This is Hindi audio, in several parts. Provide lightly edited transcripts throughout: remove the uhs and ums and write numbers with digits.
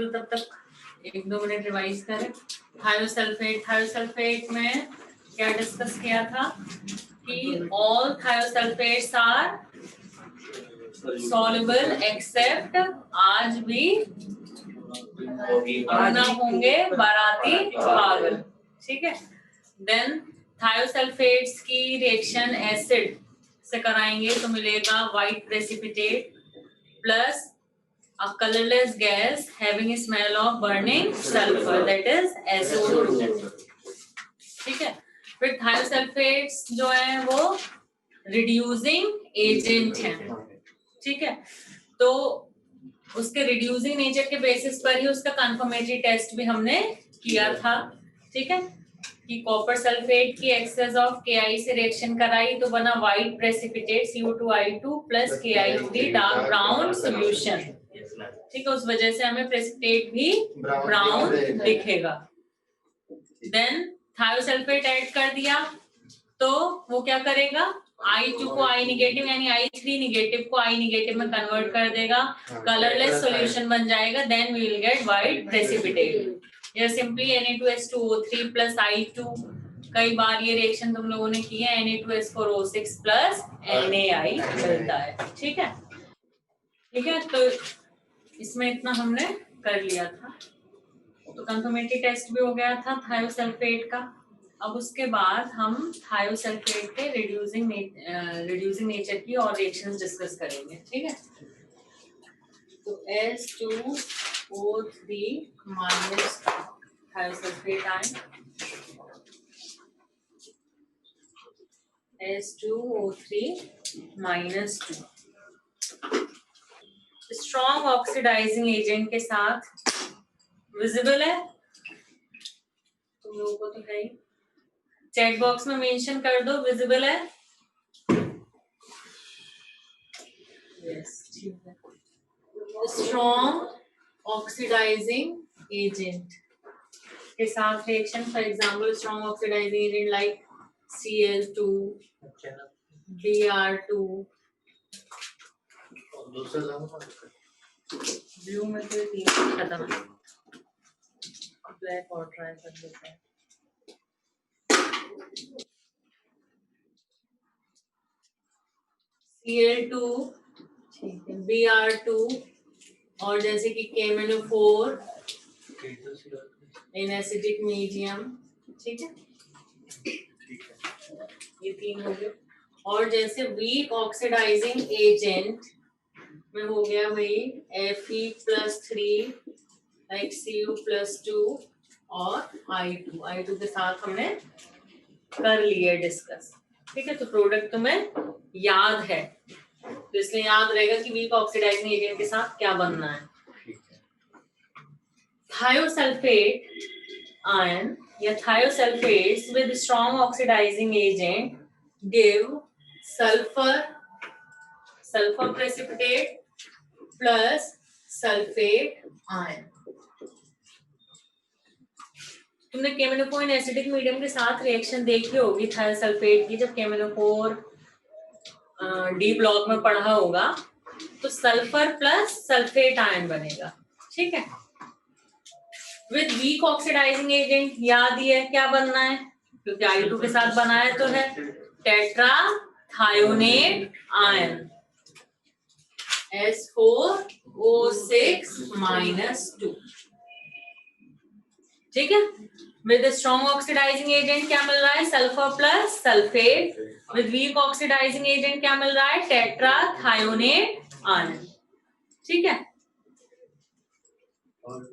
करूँ तब तक 1-2 मिनट रिवाइज करें। थायोसल्फेट में क्या डिस्कस किया था कि all thiosulphates are soluble except आज भी ना होंगे बाराती पागल, ठीक है। देन थायोसल्फेट्स की रिएक्शन एसिड से कराएंगे तो मिलेगा white precipitate plus a colorless gas having a smell of burning sulfur, that is SO2, ठीक है। फिर थायोसल्फेट्स जो है वो रिड्यूसिंग एजेंट है, ठीक है। तो उसके रिड्यूसिंग नेचर के बेसिस पर ही उसका कंफर्मेटरी टेस्ट भी हमने किया था, ठीक है, कि कॉपर सल्फेट की एक्सेस ऑफ KI से रिएक्शन कराई तो बना white precipitate CO2I2 plus KI3 dark brown solution, ठीक है। उस वजह से हमें प्रेसिपिटेट भी ब्राउन दिखेगा। देन थायोसल्फेट ऐड कर दिया तो वो क्या करेगा, I2 को I निगेटिव यानी I3 निगेटिव को I निगेटिव में कन्वर्ट कर देगा, कलरलेस सॉल्यूशन बन जाएगा। Then we will get white precipitate. या सिंपली Na2S2O3 प्लस I2, कई बार ये रिएक्शन तुम लोगों ने की है, Na2S4O6 प्लस NaI मिलता है, ठीक है, ठीक है। तो इसमें इतना हमने कर लिया था, तो कंफर्मेटरी टेस्ट भी हो गया था थायोसल्फेट का। अब उसके बाद हम थायोसल्फेट के रिड्यूसिंग नेचर की और रिएक्शंस डिस्कस करेंगे, ठीक है। तो S2O3 minus thiosulphate ion, S2O3 minus 2 strong oxidising agent के साथ विजिबल है तुम लोगों को, तो है ही। चैट बॉक्स में मेंशन कर दो विजिबल है, यस, ठीक है। स्ट्रॉन्ग ऑक्सीडाइजिंग एजेंट के साथ reaction, for example strong oxidising agent like Cl2, Br2, blue में तो 3 खत्म है, ब्लैक और ट्राई कर लेते हैं। Cl2, ठीक है, Br2 और जैसे कि KMnO4 इन एसिडिक मीडियम, ठीक है, ये 3 हो गए। और जैसे वीक ऑक्सीडाइजिंग एजेंट में हो गया वही Fe+3 लाइक Cu+2 और I2 के साथ हमने कर लिए डिस्कस, ठीक है। तो प्रोडक्ट तुम्हें याद है, तो इसलिए याद रहेगा कि वीक ऑक्सीडाइजिंग एजेंट के साथ क्या बनना है। थायोसल्फेट आयन या thiosulphates with strong oxidising agent give sulphur precipitate plus sulphate ion. तुमने KMnO4 एसिडिक मीडियम के साथ रिएक्शन देखी होगी थायोसल्फेट की, जब KMnO4 डी ब्लॉक में पढ़ा होगा तो सल्फर प्लस सल्फेट आयन बनेगा, ठीक है। विद वीक ऑक्सीडाइजिंग एजेंट याद ही है क्या बनना है, क्योंकि I2 के साथ बनाया तो है, टेट्रा थायोनेट आयन S4O6-2, ठीक है। विद स्ट्रॉन्ग ऑक्सीडाइजिंग एजेंट क्या मिल रहा है, sulphur plus sulphate. With weak oxidising agent क्या मिल रहा है, टेट्रा थायोनेट आयन, ठीक है।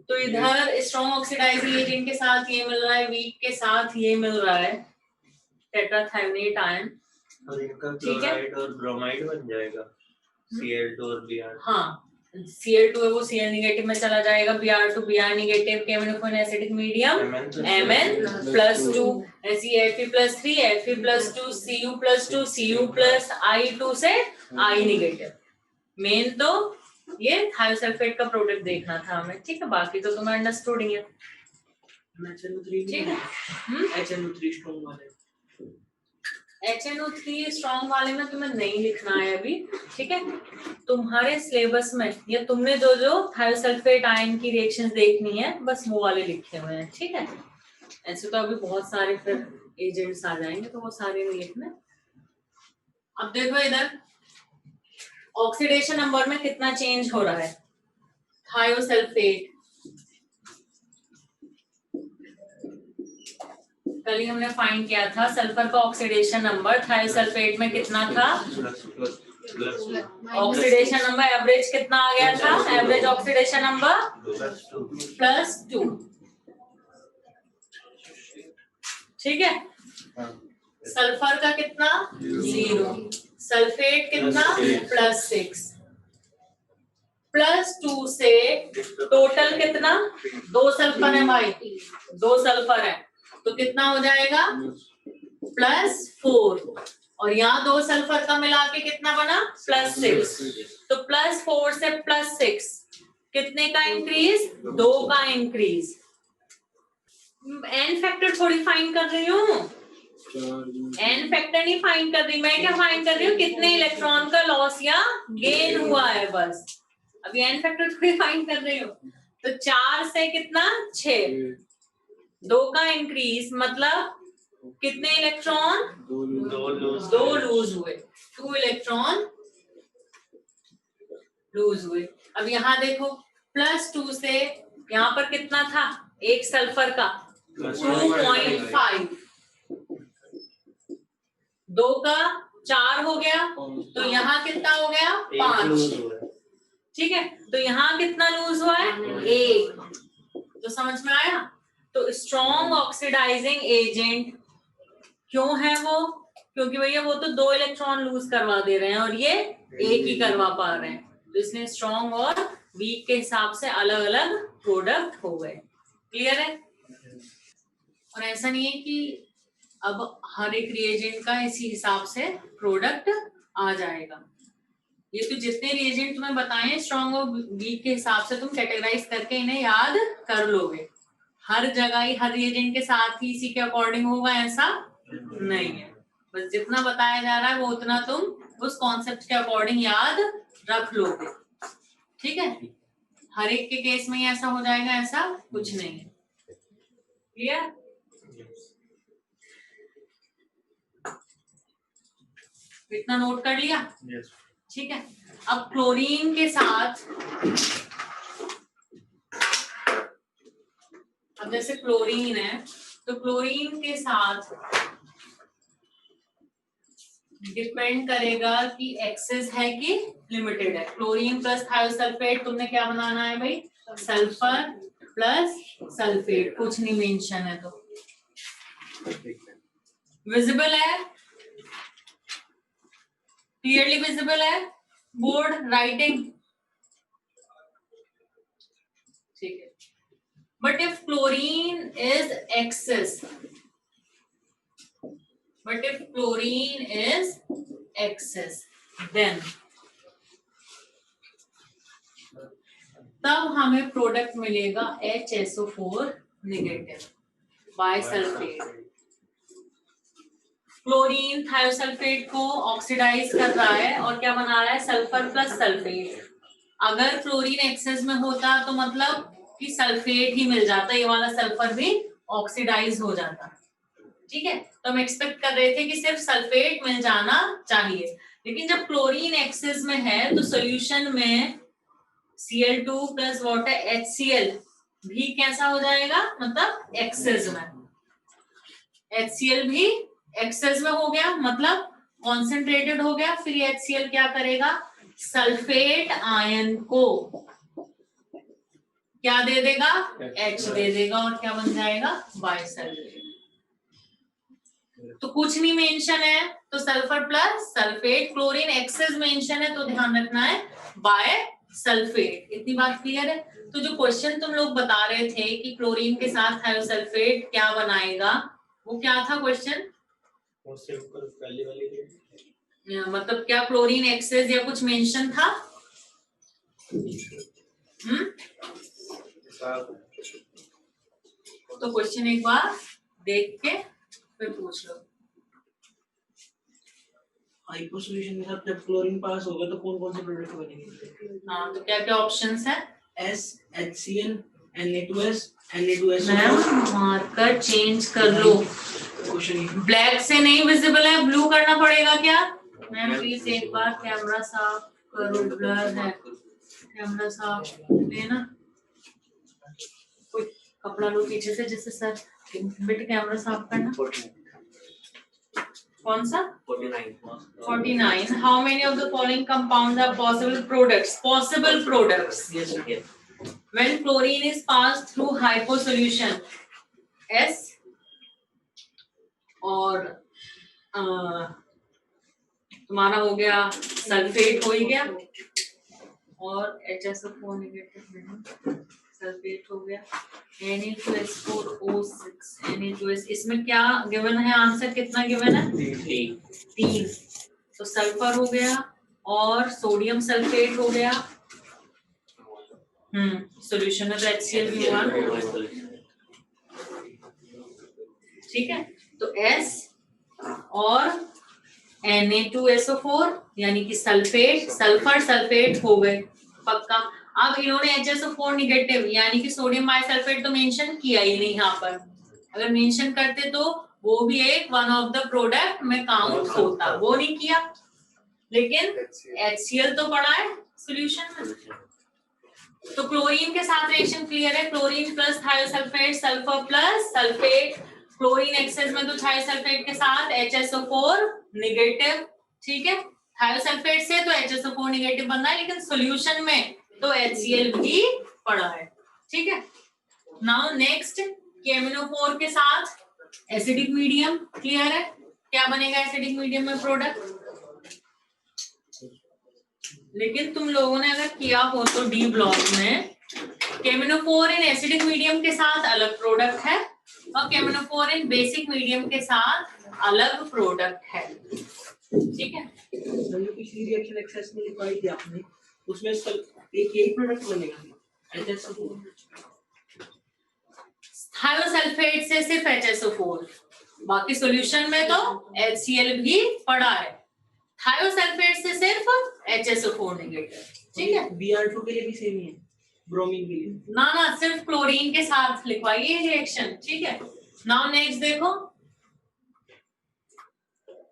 तो इधर स्ट्रॉन्ग ऑक्सीडाइजिंग एजेंट के साथ ये मिल रहा है, वीक के साथ ये मिल रहा है टेट्रा थायोनेट आयन, ठीक है। और ब्रोमाइड बन जाएगा Cl2 और Br। हाँ, Cl2 है वो Cl निगेटिव में चला जाएगा, Br2 Br negative, KMnO4 acidic medium Mn+2, ऐसी Fe+3 Fe+2 Cu+2 Cu+I2 से I निगेटिव। मेन तो ये थायोसल्फेट का प्रोडक्ट देखना था हमें, ठीक है, बाकी तो तुम्हें अंडरस्टूड ही है, HNO3 ठीक है। HNO3 स्ट्रॉन्ग वाले HNO3 स्ट्रॉन्ग वाले में तुम्हें नहीं लिखना है अभी, ठीक है। तुम्हारे सिलेबस में या तुमने जो जो थायोसल्फेट आयन की रिएक्शंस देखनी है बस वो वाले लिखे हुए हैं, ठीक है। ऐसे तो अभी बहुत सारे फिर एजेंट्स आ जाएंगे तो वो सारे नहीं लिखने। अब देखो इधर ऑक्सीडेशन नंबर में कितना चेंज हो रहा है। थायोसल्फेट कल ही हमने फाइंड किया था, सल्फर का ऑक्सीडेशन नंबर थायोसल्फेट में कितना था। ऑक्सीडेशन नंबर एवरेज कितना आ गया था, एवरेज ऑक्सीडेशन नंबर +2, ठीक है। सल्फर का कितना 0, सल्फेट कितना +6, +2 से टोटल कितना, 2 सल्फर है भाई, 2 सल्फर है तो कितना हो जाएगा +4, और यहाँ 2 सल्फर का मिला के कितना बना +6, तो +4 से +6 कितने का इंक्रीज, 2 का इंक्रीज। एन फैक्टर थोड़ी फाइंड कर रही हूँ, एन फैक्टर नहीं फाइंड कर रही मैं, क्या फाइंड कर रही हूँ कितने इलेक्ट्रॉन का लॉस या गेन हुआ है बस। अभी एन फैक्टर थोड़ी फाइंड कर रही हूँ। तो 4 से कितना 6, 2 का इंक्रीज मतलब कितने इलेक्ट्रॉन, 2 लूज हुए, 2 इलेक्ट्रॉन लूज हुए। अब यहाँ देखो +2 से यहाँ पर कितना था, एक सल्फर का 2.5, 2 का 4 हो गया तो यहाँ कितना हो गया 5, ठीक है। तो यहाँ कितना लूज हुआ है 1, तो समझ में आया। तो स्ट्रॉन्ग ऑक्सीडाइजिंग एजेंट क्यों है वो, क्योंकि भैया वो तो 2 इलेक्ट्रॉन लूज करवा दे रहे हैं और ये 1 ही करवा पा रहे हैं, तो इसलिए स्ट्रॉन्ग और वीक के हिसाब से अलग अलग प्रोडक्ट हो गए। क्लियर है। और ऐसा नहीं है कि अब हर एक रिएजेंट का इसी हिसाब से प्रोडक्ट आ जाएगा। ये तो जितने रिएजेंट तुम्हें बताए स्ट्रॉन्ग और वीक के हिसाब से तुम कैटेगराइज करके इन्हें याद कर लोगे। हर जगह ही हर रिएजेंट के साथ ही इसी के अकॉर्डिंग होगा ऐसा नहीं है, बस जितना बताया जा रहा है वो उतना तुम उस कॉन्सेप्ट के अकॉर्डिंग याद रख लोगे, ठीक है। हर एक के केस में ही ऐसा हो जाएगा ऐसा कुछ नहीं है। क्लियर। इतना नोट कर लिया, ठीक है। अब क्लोरीन के साथ, अब जैसे क्लोरीन है तो क्लोरीन के साथ डिपेंड करेगा कि एक्सेस है कि लिमिटेड है। क्लोरीन प्लस थायोसल्फेट तुमने क्या बनाना है भाई, सल्फर प्लस सल्फेट, कुछ नहीं मेंशन है तो विजिबल है, क्लियरली विजिबल है, बोर्ड राइटिंग, ठीक है। But if chlorine is excess, but if chlorine is excess then तब हमें प्रोडक्ट मिलेगा HSO4 negative bisulphate. Chlorine thiosulphate को ऑक्सीडाइज कर रहा है और क्या बना रहा है, सल्फर प्लस सल्फेट। अगर क्लोरीन एक्सेस में होता तो मतलब कि सल्फेट ही मिल जाता, ये वाला सल्फर भी ऑक्सीडाइज हो जाता, ठीक है। तो हम एक्सपेक्ट कर रहे थे कि सिर्फ सल्फेट मिल जाना चाहिए, लेकिन जब क्लोरीन एक्सेस में है तो सॉल्यूशन में Cl2 प्लस वाटर HCl भी कैसा हो जाएगा, मतलब एक्सेस में, HCl भी एक्सेस में हो गया मतलब कॉन्सेंट्रेटेड हो गया। फिर HCl क्या करेगा, सल्फेट आयन को क्या दे देगा, H दे देगा और क्या बन जाएगा बाइसल्फेट। तो कुछ नहीं मेंशन है तो sulphur plus sulphate, chlorine excess mention है तो ध्यान रखना है बाय सल्फेट। इतनी बात क्लियर है। तो जो क्वेश्चन तुम लोग बता रहे थे कि क्लोरीन के साथ थायोसल्फेट क्या बनाएगा, वो क्या था क्वेश्चन, मतलब क्या क्लोरीन एक्सेस या कुछ मेंशन था। तो क्वेश्चन एक बार देख के फिर पूछ लो। हाइपो सॉल्यूशन के साथ जब क्लोरीन पास होगा तो कौन कौन से प्रोडक्ट बनेंगे? हाँ, तो क्या क्या ऑप्शंस है? S HCl Na2S Na2SO4। Ma'am marker change कर लो, क्वेश्चन ब्लैक से नहीं विजिबल है, ब्लू करना पड़ेगा क्या? मैम प्लीज एक बार कैमरा साफ करो, ब्लर है, कैमरा साफ लेना, कोई कपड़ा लो पीछे से जिससे सर, बेटे कैमरा साफ करना। कौन सा? 49. How many of the following compounds are possible products? Possible products. Yes, sir. When chlorine is passed through hyposolution, S और तुम्हारा हो गया सल्फेट हो ही गया, और HSO4 नेगेटिव सल्फेट हो गया, Na2S4O6 Na2S, इसमें क्या गिवन है? आंसर कितना गिवन है? 3. तो सल्फर हो गया और सोडियम सल्फेट हो गया। सॉल्यूशन में तो HCl भी हुआ, ठीक है। तो S और Na2SO4 यानी कि सल्फेट, सल्फर सल्फेट हो गए पक्का। अब इन्होंने HSO4 निगेटिव यानी कि सोडियम बाइसल्फेट तो मेंशन किया ही नहीं यहाँ पर, अगर मेंशन करते तो वो भी एक वन ऑफ द प्रोडक्ट में काउंट होता, वो नहीं किया, लेकिन HCl तो पड़ा है सॉल्यूशन में। तो क्लोरीन के साथ रिएक्शन क्लियर है, chlorine plus thiosulphate, sulphur plus sulphate, chlorine excess में तो थायोसल्फेट के साथ HSO4 नेगेटिव, ठीक है। थायोसल्फेट से तो HSO4 नेगेटिव बन रहा है, लेकिन सॉल्यूशन में तो HCl भी पड़ा है, ठीक है। नाउ नेक्स्ट KMnO4 के साथ एसिडिक मीडियम, क्लियर है क्या बनेगा एसिडिक मीडियम में प्रोडक्ट। लेकिन तुम लोगों ने अगर किया हो तो डी ब्लॉक में KMnO4 इन एसिडिक मीडियम के साथ अलग प्रोडक्ट है और KMnO4 इन बेसिक मीडियम के साथ अलग प्रोडक्ट है, ठीक है। पिछली रिएक्शन एक्सेस में लिखवाई थी आपने, उसमें एक यही प्रोडक्ट बनेगा HSO4। थायोसल्फेट से सिर्फ HSO4, बाकी सॉल्यूशन में तो HCl भी पड़ा है, थायोसल्फेट से सिर्फ HSO4 नेगेटिव, ठीक है। Br2 के लिए भी सेम ही है, ब्रोमीन के लिए ना ना, सिर्फ क्लोरीन के साथ लिखवाइए रिएक्शन, ठीक है। नाउ नेक्स्ट देखो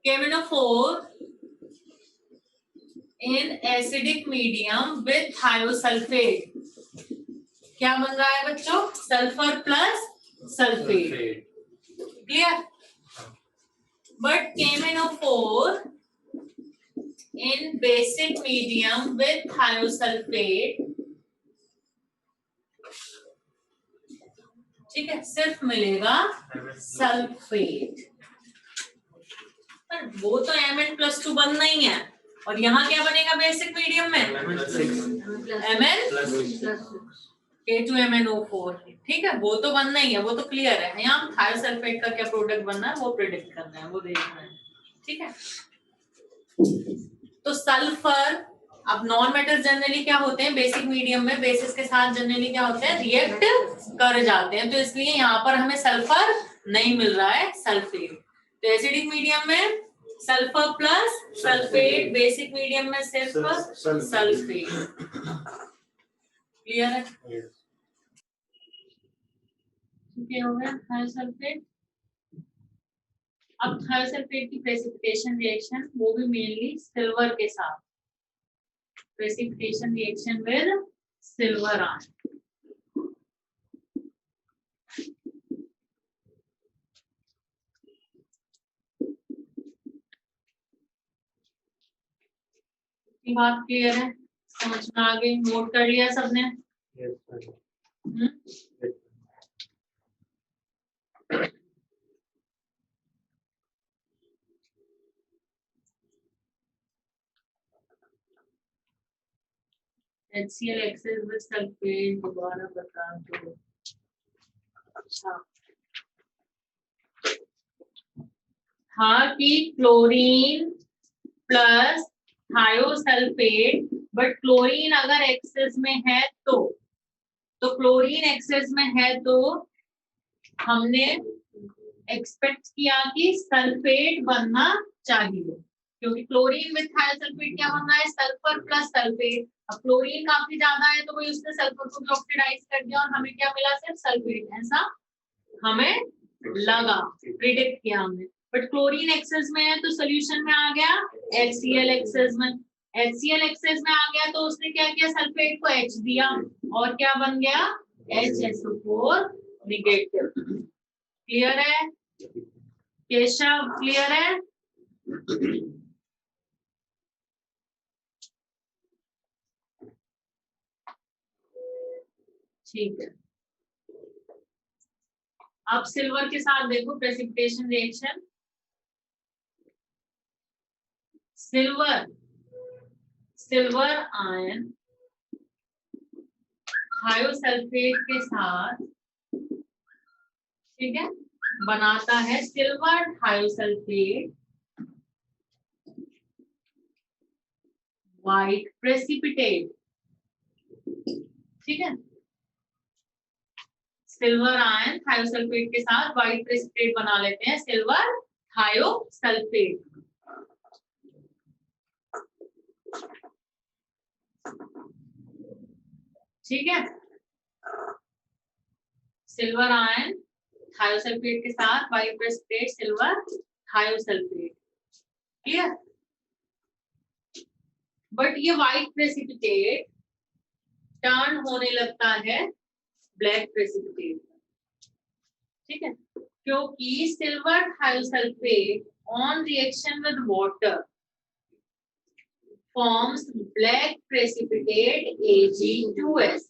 KMnO4 in acidic medium with thiosulphate क्या बन रहा है बच्चों? Sulphur plus sulphate, clear. But KMnO4 in basic medium with thiosulfate, ठीक है, सिर्फ मिलेगा सल्फेट, पर वो तो Mn+2 बनना ही है, और यहाँ क्या बनेगा बेसिक मीडियम में? Mn K2MnO4, ठीक है, वो तो बनना ही है, वो तो क्लियर है। यहाँ थायोसल्फेट का क्या प्रोडक्ट बनना है वो प्रेडिक्ट करना है, वो देखना है, ठीक है। तो सल्फर, अब नॉन मेटल जनरली क्या होते हैं बेसिक मीडियम में, बेसिस के साथ जनरली क्या होते हैं? रिएक्ट कर जाते हैं, तो इसलिए यहाँ पर हमें सल्फर नहीं मिल रहा है, सल्फेट। तो एसिडिक मीडियम में sulphur plus sulphate, basic medium में सिर्फ सल्फेट, क्लियर है? ठीक हो गया थायोसल्फेट। अब थायोसल्फेट की प्रेसिपिटेशन रिएक्शन, वो भी मेनली सिल्वर के साथ, precipitation reaction with silver ion, बात क्लियर है? समझ में आ गई? नोट कर लिया सबने? HCl एक्सेस विद सल्फेट दोबारा बता दो। अच्छा हाँ कि chlorine plus thiosulphate, but chlorine अगर एक्सेस में है तो क्लोरीन एक्सेस में है तो हमने एक्सपेक्ट किया कि सल्फेट बनना चाहिए, क्योंकि क्लोरीन विथ थायोसल्फेट क्या बनना है, सल्फर प्लस सल्फेट। अब क्लोरीन काफी ज्यादा है तो भाई उसने सल्फर को भी ऑक्सीडाइज कर दिया और हमें क्या मिला, सिर्फ सल्फेट, ऐसा हमें लगा, प्रिडिक्ट किया हमने। बट क्लोरीन एक्सेस में है तो सोल्यूशन में आ गया HCl एक्सेस में, HCl एक्सेस में आ गया तो उसने क्या किया, सल्फेट को H दिया और क्या बन गया, HSO4 निगेटिव। क्लियर है केशव, क्लियर है? ठीक है, अब सिल्वर के साथ देखो precipitation reaction. Silver ion thiosulphate के साथ, ठीक है, बनाता है सिल्वर थायोसल्फेट व्हाइट प्रेसिपिटेट। ठीक है, सिल्वर आयन थायोसल्फेट के साथ व्हाइट प्रेसिपिटेट बना लेते हैं, सिल्वर थायोसल्फेट। ठीक है, सिल्वर आयन थायोसल्फेट के साथ white precipitate silver thiosulphate. Clear? But ये व्हाइट प्रेसिपिटेट टर्न होने लगता है ब्लैक प्रेसिपिटेट। ठीक है, क्योंकि silver thiosulphate on reaction with water forms black precipitate Ag2S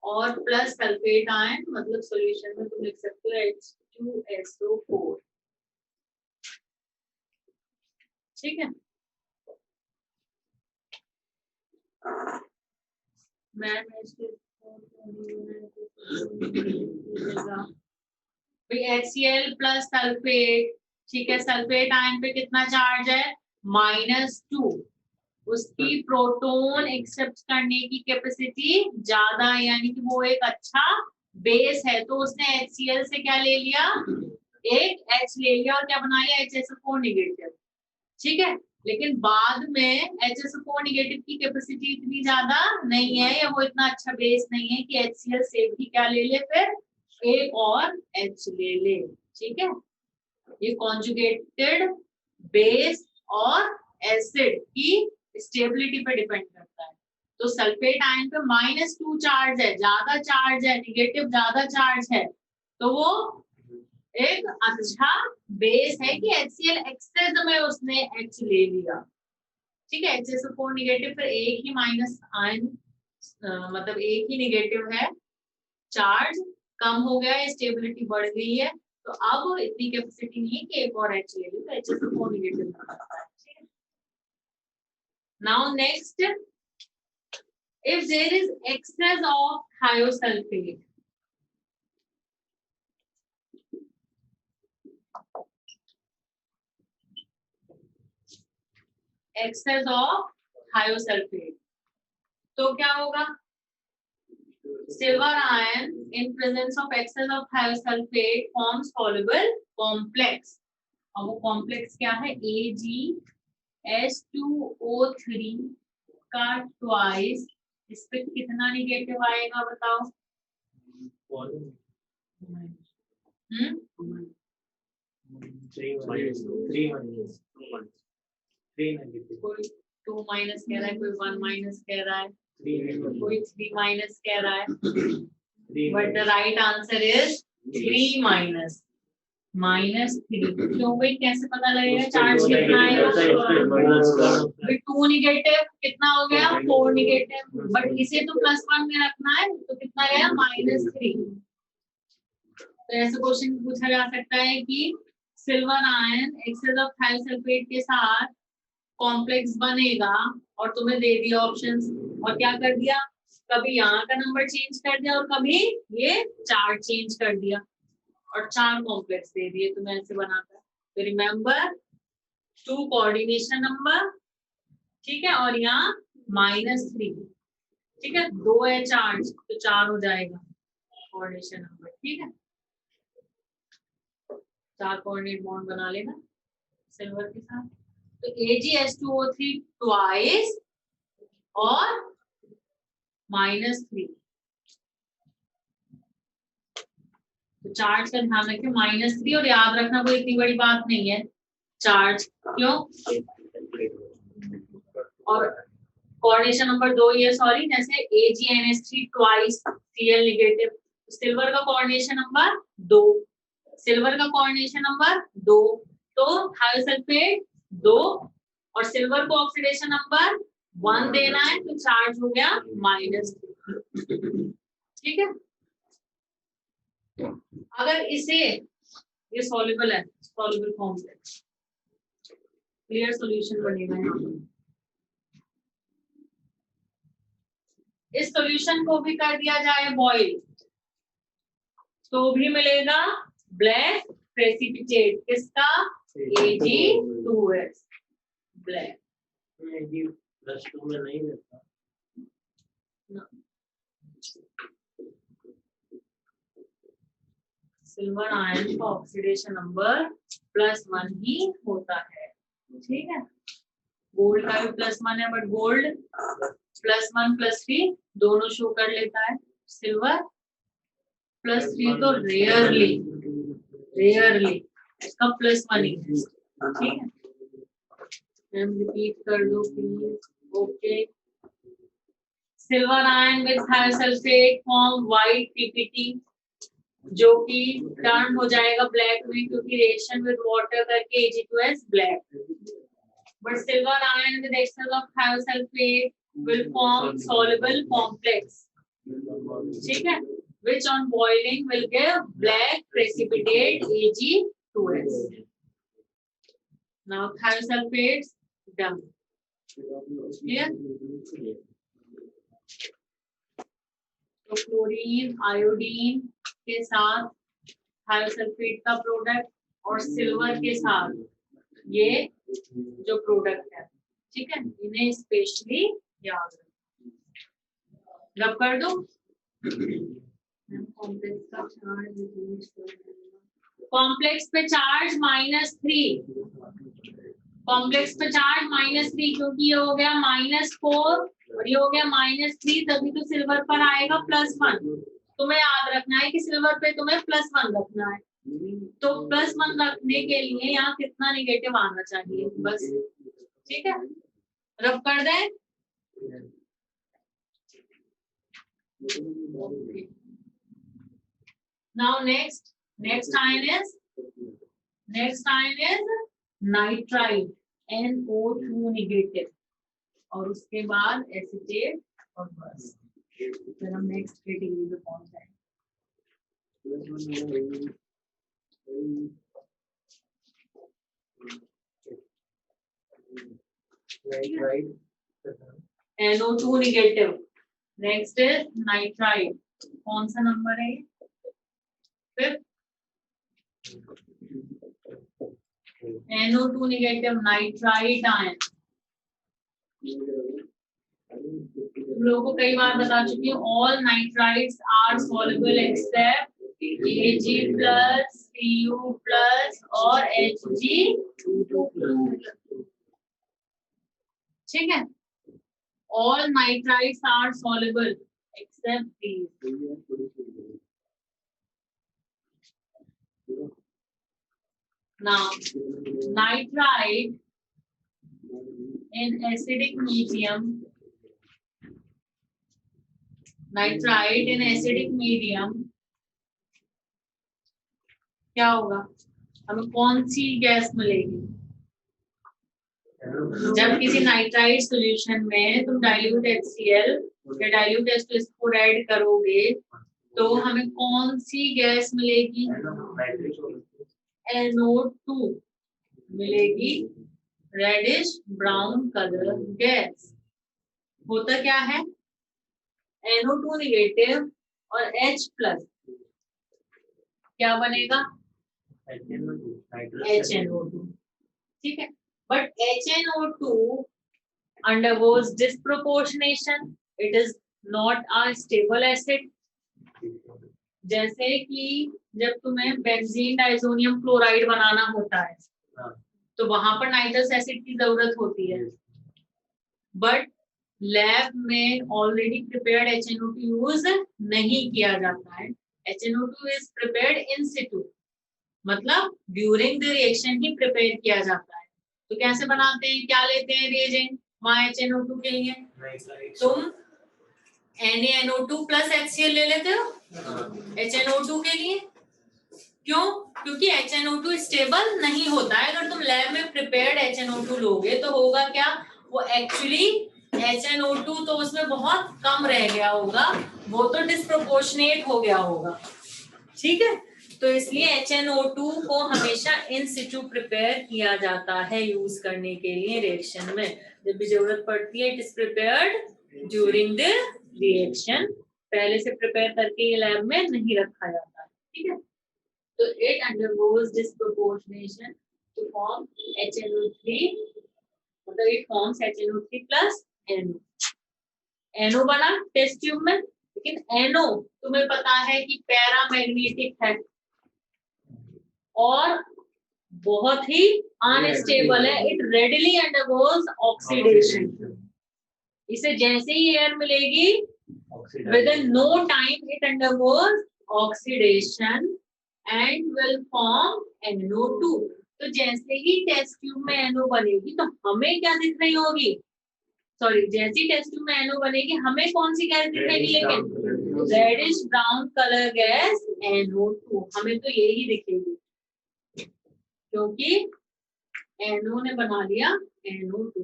और प्लस सल्फेट आयन, मतलब सॉल्यूशन में तुम लिख सकते हो H2SO4। ठीक है, HCl प्लस सल्फेट। ठीक है, सल्फेट आयन पे कितना चार्ज है, -2। उसकी प्रोटॉन एक्सेप्ट करने की कैपेसिटी ज्यादा है, यानी कि वो एक अच्छा बेस है, तो उसने HCl से क्या ले लिया, एक H ले लिया और क्या बना लिया, HSO4 निगेटिव। ठीक है, लेकिन बाद में HSO4 निगेटिव की कैपेसिटी इतनी ज्यादा नहीं है या वो इतना अच्छा बेस नहीं है कि HCl से भी क्या ले ले, फिर एक और H ले ले। ठीक है, ये कॉन्जुगेटेड बेस और एसिड की स्टेबिलिटी पे डिपेंड करता है। तो सल्फेट आयन पे -2 चार्ज है, ज्यादा चार्ज है, निगेटिव ज्यादा चार्ज है, तो वो एक अच्छा बेस है कि HCl एक्सेस में उसने H ले लिया। ठीक है, HSO4 निगेटिव, फिर एक ही माइनस आयन, मतलब एक ही निगेटिव है, चार्ज कम हो गया है, स्टेबिलिटी बढ़ गई है, तो अब इतनी कैपेसिटी नहीं है कि एक और H ले लूं, तो HSO4 निगेटिव बन सकता है। ठीक है, now next, if there is excess of thiosulfate, excess of thiosulfate, तो क्या होगा, silver ion in presence of excess of thiosulfate forms soluble complex। और वो कॉम्प्लेक्स क्या है, AgH2O3 का ट्वाइस, इस पे कितना निगेटिव आएगा बताओ, कोई 2 माइनस कह रहा है, कोई 1 माइनस कह रहा है, कोई 3 माइनस कह रहा है, but the right answer is 3 minus, -3। क्यों भाई, कैसे पता लगेगा चार्ज कितना आएगा, 2 निगेटिव कितना हो गया, 4 निगेटिव, बट इसे तो +1 में रखना है, तो कितना गया, -3। तो ऐसे क्वेश्चन पूछा जा सकता है कि silver ion excess of thiosulphate के साथ कॉम्प्लेक्स बनेगा और तुम्हें दे दिया ऑप्शंस, और क्या कर दिया, कभी यहाँ का नंबर चेंज कर दिया और कभी ये चार्ज चेंज कर दिया और 4 कॉम्प्लेक्स दे दिए तुम्हें ऐसे बनाकर। तो रिमेम्बर 2 कोऑर्डिनेशन नंबर, ठीक है, और यहाँ -3। ठीक है, 2 है चार्ज तो 4 हो जाएगा कोऑर्डिनेशन नंबर। ठीक है, 4 कोऑर्डिनेट बॉन्ड बना लेना, सिल्वर के साथ, तो AgH2O3 ट्वाइस और -3, तो चार्ज का ध्यान रखिए -3, और याद रखना कोई इतनी बड़ी बात नहीं है चार्ज, क्यों, और कोऑर्डिनेशन नंबर 2 ये सॉरी, जैसे AgNH3 twice Cl negative, silver का कोऑर्डिनेशन नंबर 2, सिल्वर का कोऑर्डिनेशन नंबर 2, तो थायोसल्फेट 2 और सिल्वर को ऑक्सीडेशन नंबर 1 देना है, तो चार्ज हो गया -3, ठीक है। अगर इसे, ये सॉल्युबल है, सॉल्युबल फॉर्म से क्लियर सॉल्यूशन बनेगा यहाँ पर। इस सॉल्यूशन को भी कर दिया जाए बॉईल, तो भी मिलेगा ब्लैक प्रेसिपिटेट, किसका, Ag2S ब्लैक। +2 में नहीं रहता, सिल्वर आयन का ऑक्सीडेशन नंबर +1 ही होता है, ठीक है। गोल्ड का भी +1 है, बट गोल्ड +1 +3 दोनों शो कर लेता है, सिल्वर +3 तो रेयरली इसका +1 ही है, ठीक है। मैम रिपीट कर दो please, okay. Silver ion with thiosulphate form white PPT, जो कि टर्न हो जाएगा ब्लैक में, क्योंकि रिएक्शन विद वाटर करके Ag2S black, but silver ion with excess of thiosulphate will form soluble complex, ठीक है, which on boiling will give black precipitate Ag2S. Now thiosulfates done, clear? तो क्लोरीन आयोडीन के साथ थायोसल्फेट का प्रोडक्ट और सिल्वर के साथ ये जो प्रोडक्ट है, ठीक है, इन्हें स्पेशली याद रब कर दो। कॉम्प्लेक्स पे चार्ज -3, कॉम्प्लेक्स पे चार्ज -3, क्योंकि ये हो गया -4 और ये हो गया -3, तभी तो सिल्वर पर आएगा +1। तुम्हें याद रखना है कि सिल्वर पे तुम्हें +1 रखना है, तो +1 रखने के लिए यहाँ कितना नेगेटिव आना चाहिए, बस, ठीक है, रब कर दें। Now next ion is nitrite, NO2 negative, और उसके बाद एसीटेट और बस, फिर हम नेक्स्ट कैटेगरी पे पहुंच जाएंगे। NO2 negative, next is nitrite, कौन सा नंबर है ये, 5th, NO2 negative nitrite ion. तुम लोगों को कई बार बता चुकी हूँ, all nitrites are soluble except Ag+, Cu+ और Hg2+, ठीक है, all nitrites are soluble except these. Now nitrite in acidic medium, क्या होगा, हमें कौन सी गैस मिलेगी, जब किसी नाइट्राइट सॉल्यूशन में तुम डाइल्यूट HCl या डाइल्यूट H2SO4 ऐड करोगे तो हमें कौन सी गैस मिलेगी, NO2 मिलेगी, रेडिश ब्राउन कलर गैस। होता क्या है, NO2 नेगेटिव और H+, क्या बनेगा, HNO2, ठीक है, but HNO2 undergoes disproportionation, it is not a stable acid। जैसे कि जब तुम्हें बेंजीन डाइजोनियम क्लोराइड बनाना होता है तो वहां पर नाइट्रस एसिड की जरूरत होती है, बट लैब में ऑलरेडी प्रिपेयर्ड HNO2 यूज नहीं किया जाता है। HNO2 is prepared in Situ, मतलब during the reaction he prepare किया जाता है। तो कैसे बनाते हैं, क्या लेते हैं रिएजेंट वहां HNO2 के लिए? तुम NaNO2 प्लस HCl ले लेते हो HNO2 के लिए। क्यों? क्योंकि HNO2 स्टेबल नहीं होता है। अगर तुम लैब में प्रिपेयर्ड HNO2 लोगे तो होगा क्या, वो एक्चुअली HNO2 तो उसमें बहुत कम रह गया होगा, वो तो डिस्प्रोपोर्शनेट हो गया होगा, ठीक है। तो इसलिए HNO2 को हमेशा इन सिटू प्रिपेयर किया जाता है यूज करने के लिए रिएक्शन में। जब भी जरूरत पड़ती है, it is prepared during the reaction, पहले से प्रिपेयर करके ये लैब में नहीं रखा जाता है, ठीक है। तो it undergoes disproportionation to form HNO3, मतलब it forms HNO3 plus NO। NO बना टेस्ट ट्यूब में, लेकिन NO तुम्हें पता है कि पैरामैग्नेटिक है और बहुत ही अनस्टेबल है। It readily undergoes oxidation. इसे जैसे ही एयर मिलेगी, within no time it undergoes oxidation and will form NO2। तो जैसे ही टेस्ट ट्यूब में NO बनेगी तो हमें क्या दिख रही होगी, सॉरी, जैसे ही टेस्ट ट्यूब में NO बनेगी हमें कौन सी गैस दिखेगी, लेकिन reddish brown colour gas NO2, हमें तो यही दिखेगी क्योंकि NO ने बना लिया NO2।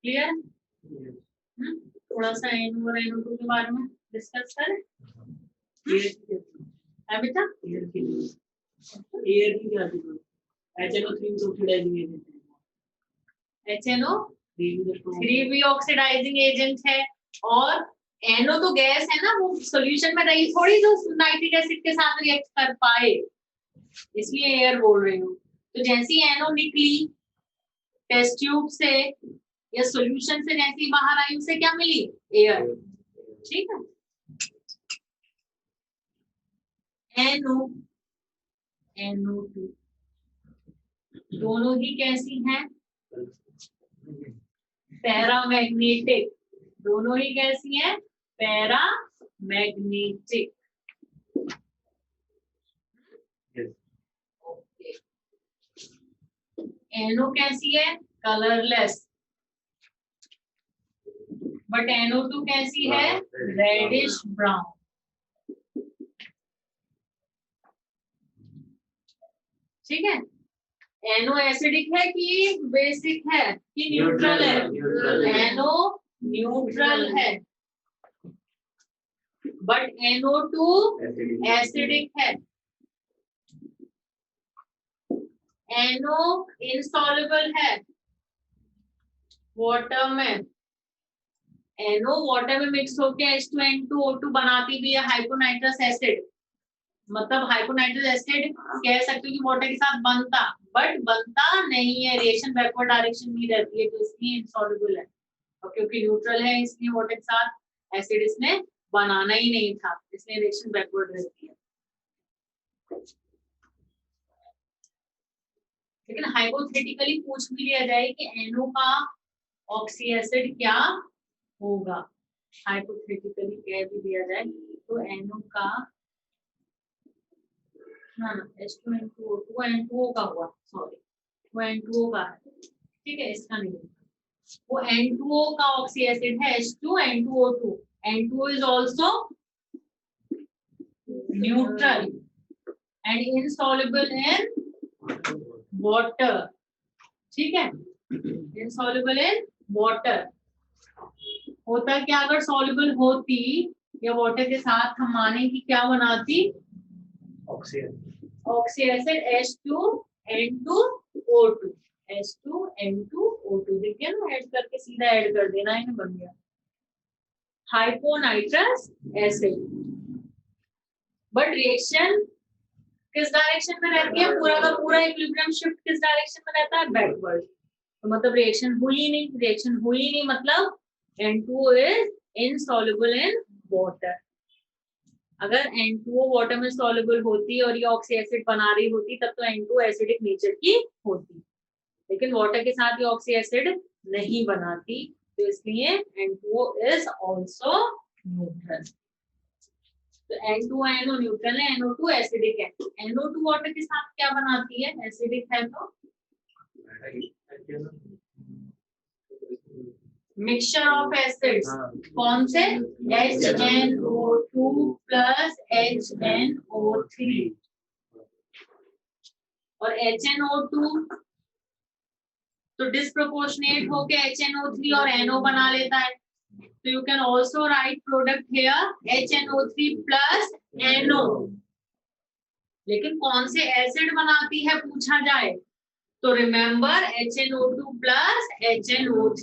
क्लियर? थोड़ा सा NO और NO2 के बारे में डिस्कस करें। है बेटा? एयर की क्या जरूरत? HNO3 भी ऑक्सीडाइजिंग एजेंट है। HNO3 भी ऑक्सीडाइजिंग एजेंट है, और NO तो गैस है ना, वो सॉल्यूशन में रही थोड़ी जो नाइट्रिक एसिड के साथ रिएक्ट कर पाए, इसलिए एयर बोल रही हूँ। तो जैसी NO निकली टेस्ट ट्यूब से या सॉल्यूशन से, जैसी बाहर आई उसे क्या मिली, एयर, ठीक है। NO NO2 दोनों ही कैसी हैं, पैरामैग्नेटिक, दोनों ही कैसी हैं, पैरामैग्नेटिक। NO कैसी है, कलरलेस, बट NO2 कैसी है, रेडिश ब्राउन। ठीक है। NO एसिडिक है कि बेसिक है कि न्यूट्रल है, NO न्यूट्रल है, बट NO2 एसिडिक है। NO इनसॉल्युबल है वाटर में, NO वाटर में मिक्स होकर H2N2O2 बनाती भी है हाइपोनाइट्रस एसिड, मतलब हाइपोनाइट्रस एसिड कह सकते हो कि वाटर के साथ बनता, बट बनता नहीं है, रिएक्शन बैकवर्ड डायरेक्शन में रहती है, तो इसलिए इनसॉल्युबल है। और क्योंकि न्यूट्रल है इसलिए वाटर के साथ एसिड इसने बनाना ही नहीं था, इसलिए रिएक्शन बैकवर्ड रहती है। लेकिन हाइपोथेटिकली पूछ भी लिया जाए कि NO का ऑक्सी एसिड क्या होगा, हाइपोथेटिकली कह भी दिया जाए तो NO का ना H2N2O2 N2O का हुआ, सॉरी वो N2O का है, ठीक है, इसका नहीं, वो N2O का ऑक्सी एसिड है H2N2O2। N2O is also neutral and insoluble in water, ठीक है, insoluble in water। होता क्या, अगर soluble होती या वाटर के साथ हम माने कि क्या बनाती, ऑक्सी एसिड H2N2O2, H2N2O2 देखिए ना, ऐड करके सीधा ऐड कर देना, इन्हें बन गया हाइपोनाइट्रस एसिड। बट रिएक्शन किस डायरेक्शन में रहती है, पूरा का पूरा इक्विलिब्रियम शिफ्ट किस डायरेक्शन में रहता है, बैकवर्ड। तो मतलब रिएक्शन हुई नहीं, रिएक्शन हुई नहीं मतलब N2O is insoluble in water। अगर N2O वाटर में सॉल्युबल होती और ये ऑक्सी एसिड बना रही होती तब तो N2 एसिडिक नेचर की होती, लेकिन वाटर के साथ ये ऑक्सी एसिड नहीं बनाती, तो इसलिए N2O इज आल्सो न्यूट्रल। तो N2NO न्यूट्रल है, NO2 एसिडिक है। NO2 वाटर के साथ क्या बनाती है, एसिडिक है तो मिक्सचर ऑफ एसिड्स, कौन से, HNO2 प्लस HNO3 और HNO2 तो डिस्प्रोपोर्शनेट होके HNO3 और NO बना लेता है, तो you can also right product here HNO3 plus NO। लेकिन कौन से एसिड बनाती है पूछा जाए तो रिमेंबर HNO2 प्लस HNO3,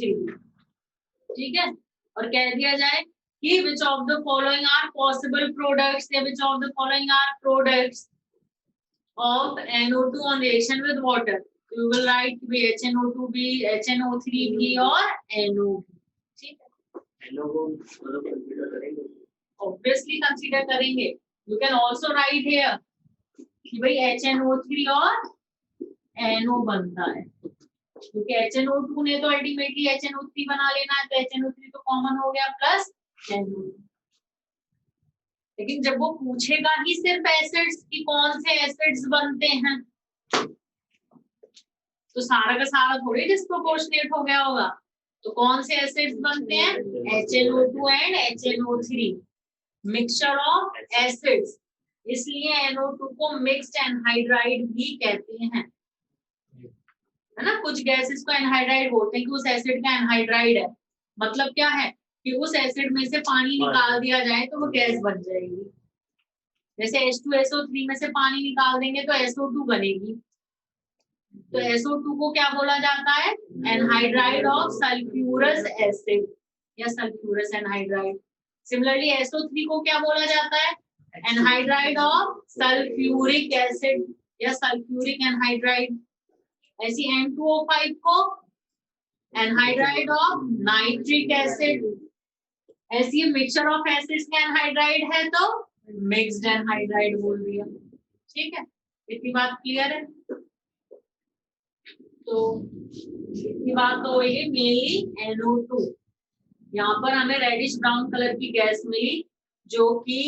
ठीक है। और कह दिया जाए कि which of the following are possible products, या which of the following are products of NO2 on reaction with water, you will write भी HNO2 भी, HNO3 भी और NO भी, ठीक है। NO को मतलब कंसीडर करेंगे, ऑब्वियसली कंसीडर करेंगे। You can also right here कि भाई HNO3 और NO बनता है, क्योंकि HNO2 ने तो अल्टीमेटली HNO3 बना लेना है, तो HNO3 तो कॉमन हो गया प्लस NO। लेकिन जब वो पूछेगा ही सिर्फ एसिड्स की कौन से एसिड्स बनते हैं, तो सारा का सारा थोड़ी डिस्प्रोपोर्शनेट हो गया होगा। तो कौन से एसिड्स बनते हैं, HNO2 and HNO3, mixture of acids, इसलिए NO2 को मिक्स्ड एनहाइड्राइड भी कहते हैं, है ना। कुछ गैसेस को एनहाइड्राइड बोलते हैं कि उस एसिड का एनहाइड्राइड है, मतलब क्या है कि उस एसिड में से पानी निकाल दिया जाए तो वो गैस बन जाएगी। जैसे H2SO3 में से पानी निकाल देंगे तो SO2 बनेगी, तो SO2 को क्या बोला जाता है, एनहाइड्राइड ऑफ सल्फ्यूरस एसिड या सल्फ्यूरस एनहाइड्राइड। सिमिलरली SO3 को क्या बोला जाता है, एनहाइड्राइड ऑफ सल्फ्यूरिक एसिड या सल्फ्यूरिक एनहाइड्राइड। ऐसी N2O5 को एनहाइड्राइड ऑफ नाइट्रिक एसिड, ऐसी मिक्सचर ऑफ एसिड्स का एनहाइड्राइड है तो मिक्स्ड एनहाइड्राइड बोल दिया, ठीक है। इतनी बात क्लियर है। तो इतनी बात तो हुई मेनली NO2। यहाँ पर हमें रेडिश ब्राउन कलर की गैस मिली जो कि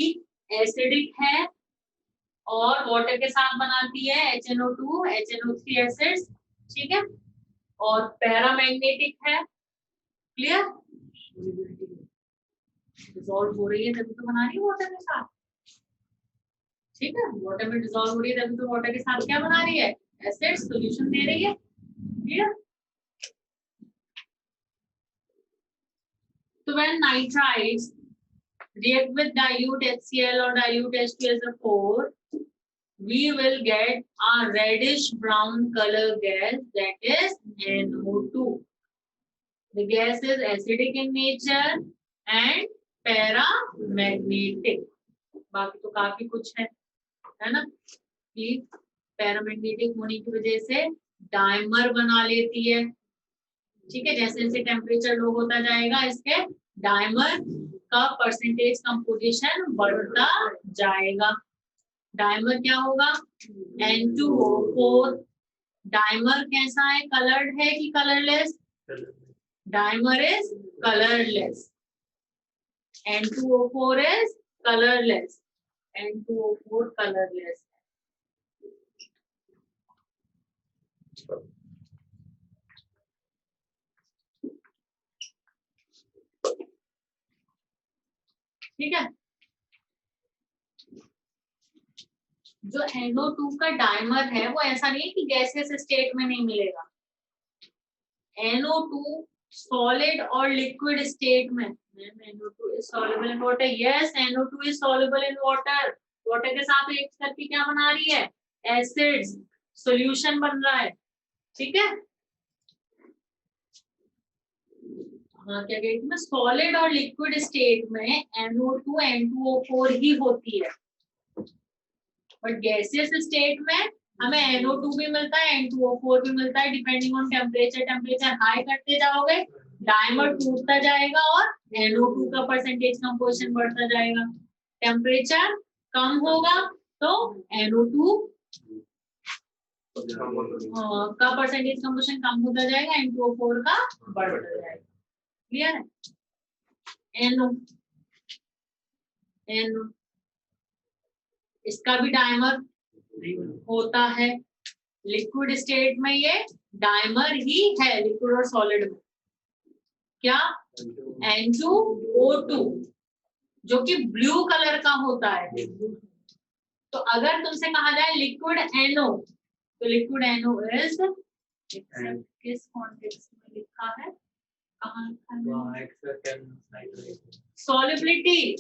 एसिडिक है और वाटर के साथ बनाती है HNO2 HNO3 एसिड्स, ठीक है, और पैरामैग्नेटिक है, क्लियर, डिसॉल्व हो रही है तभी तो बना रही है वाटर के साथ, ठीक है। वाटर में डिसॉल्व हो रही है तभी तो वाटर के साथ क्या बना रही है, एसिड सॉल्यूशन दे रही है, क्लियर। तो when nitrides react with dilute HCl or dilute H2SO4, we will get a reddish brown color gas, that is NO2. The gas is acidic in nature and paramagnetic. बाकी तो काफी कुछ है ना, कि पैरामैग्नेटिक होने की वजह से डायमर बना लेती है, ठीक है। जैसे जैसे टेम्परेचर लो होता जाएगा इसके डायमर का परसेंटेज कंपोजिशन बढ़ता जाएगा। डायमर क्या होगा, N2O4। डायमर कैसा है, कलर्ड है कि colourless, dimer is colourless, N2O4 is colourless, N2O4 colourless. ठीक है। जो NO2 का डायमर है वो ऐसा नहीं है कि गैसियस स्टेट में नहीं मिलेगा, NO2 सॉलिड और लिक्विड स्टेट में, NO2 is soluble in water, yes NO2 is soluble in water, water के साथ एक करके क्या बना रही है, एसिड्स, सॉल्यूशन बन रहा है, ठीक है। हाँ क्या कहती है, सॉलिड और लिक्विड स्टेट में NO2 N2O4 ही होती है, बट गैसियस स्टेट में हमें NO2 भी मिलता है N2O4 भी मिलता है, depending on temperature. Temperature high करते जाओगे डायमर टूटता जाएगा और NO2 का परसेंटेज कंपोजिशन बढ़ता जाएगा, टेम्परेचर कम होगा तो NO2 का परसेंटेज कंपोजिशन कम होता जाएगा, N2O4 का बढ़ता जाएगा। क्लियर है? NO इसका भी डायमर होता है। लिक्विड स्टेट में ये डायमर ही है, लिक्विड और सॉलिड में। क्या? N2O2 जो कि ब्लू कलर का होता है। तो अगर तुमसे कहा जाए लिक्विड NO, तो लिक्विड NO इज किस कॉन्टेक्स्ट में लिखा है, कहाँ लिखा है? Solubility.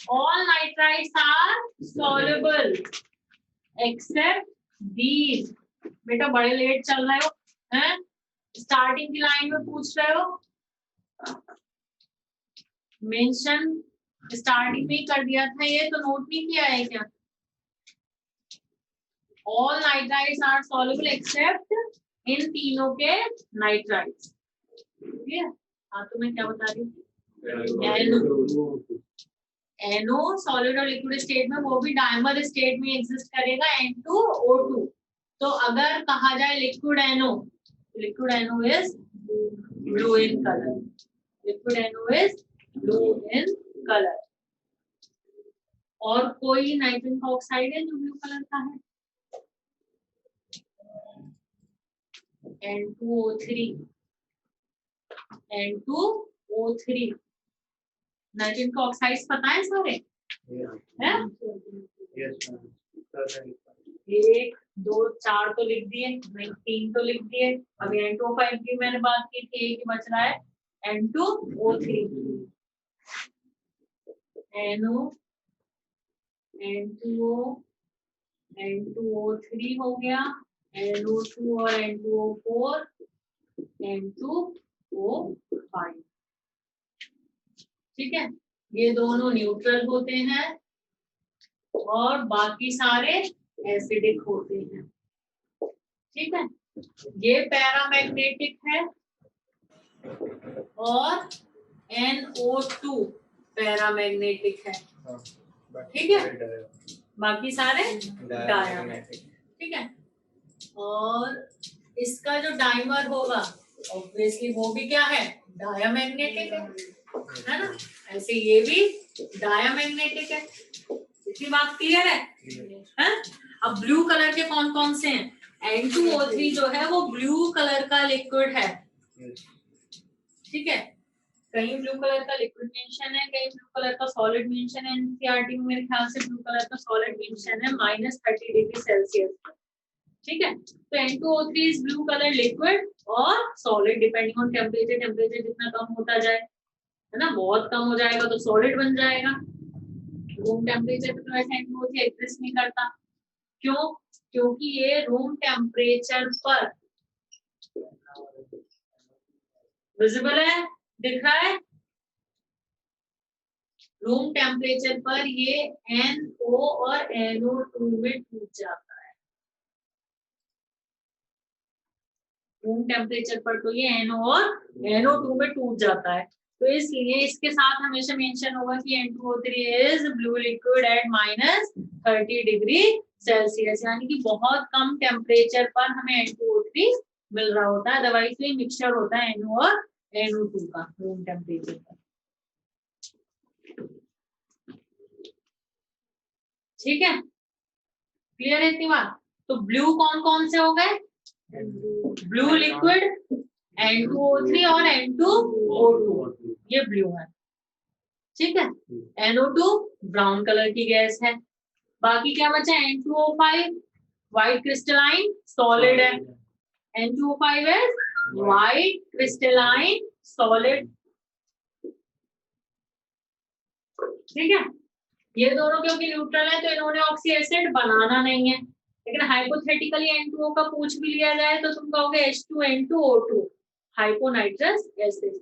All nitrites are soluble except these. बेटा बड़े लेट चल रहे हो हैं? स्टार्टिंग की लाइन में पूछ रहे हो, मेंशन स्टार्टिंग में ही कर दिया था ये, तो नोट नहीं किया है क्या? All nitrites are soluble except इन तीनों के नाइट्राइट्स। ठीक है? हाँ, तो मैं क्या बता रही हूँ? NO सॉलिड और लिक्विड स्टेट में, वो भी डायमर स्टेट में एग्जिस्ट करेगा, N2O2। तो अगर कहा जाए liquid NO, liquid NO is blue in colour, liquid NO is blue in colour. और कोई नाइट्रोजन का ऑक्साइड है जो ब्लू कलर का है? N2O3, N2O3। नाइट्रोजन का ऑक्साइड्स पता है सारे? हैं? 1 2 4 तो लिख दिए, 3 तो लिख दिए। अभी N2O5 की मैंने बात की थी, एक बच रहा है N2O3। NO, N2O, N2O3 हो गया, NO2 और N2O4, N2O5। ठीक है? ये दोनों न्यूट्रल होते हैं और बाकी सारे एसिडिक होते हैं। ठीक है? ये पैरामैग्नेटिक है और NO2 पैरामैग्नेटिक है। ठीक है? बाकी सारे डायमैग्नेटिक। ठीक है? और इसका जो डाइमर होगा ऑब्वियसली वो भी क्या है? डायमैग्नेटिक है ना? ऐसे ये भी डायमैग्नेटिक है। इतनी बात क्लियर है? हैं? अब ब्लू कलर के कौन कौन से हैं? N2O3 जो है वो ब्लू कलर का लिक्विड है। ठीक है? कहीं ब्लू कलर का लिक्विड मेंशन है, कहीं ब्लू कलर का सॉलिड मेंशन है। एनसीईआरटी में मेरे ख्याल से ब्लू कलर का सॉलिड मेंशन है -30 डिग्री सेल्सियस पर। ठीक है? तो N2O3 is blue colour liquid और solid depending on temperature. Temperature जितना कम होता जाए, है ना, बहुत कम हो जाएगा तो सॉलिड बन जाएगा। रूम टेम्परेचर पे तो ऐसा N2O3 एग्जिस्ट नहीं करता। क्यों? क्योंकि ये रूम टेम्परेचर पर विजिबल है, दिख रहा है। रूम टेम्परेचर पर ये NO और NO2 में टूट जाता है। रूम टेम्परेचर पर तो ये NO और NO2 में टूट जाता है। तो इसलिए इसके साथ हमेशा मेंशन होगा कि N2O3 is blue liquid at -30 degree Celsius, यानी कि बहुत कम टेम्परेचर पर हमें N2O3 मिल रहा होता है। अदरवाइज ये मिक्सचर होता है NO और NO2 का रूम टेम्परेचर पर। ठीक है? क्लियर है इतनी बात? तो ब्लू कौन कौन से हो गए? ब्लू लिक्विड, N2O3 और N2O2, ये ब्लू है। ठीक है? NO2 ब्राउन कलर की गैस है। बाकी क्या बचा? N2O5 व्हाइट क्रिस्टलाइन सॉलिड है। N2O5 है व्हाइट क्रिस्टलाइन सॉलिड। ठीक है? ये दोनों क्योंकि न्यूट्रल है तो इन्होंने ऑक्सी एसिड बनाना नहीं है। लेकिन हाइपोथेटिकली N2O का पूछ भी लिया जाए तो तुम कहोगे H2N2O2 हाइपोनाइट्रस एसिड।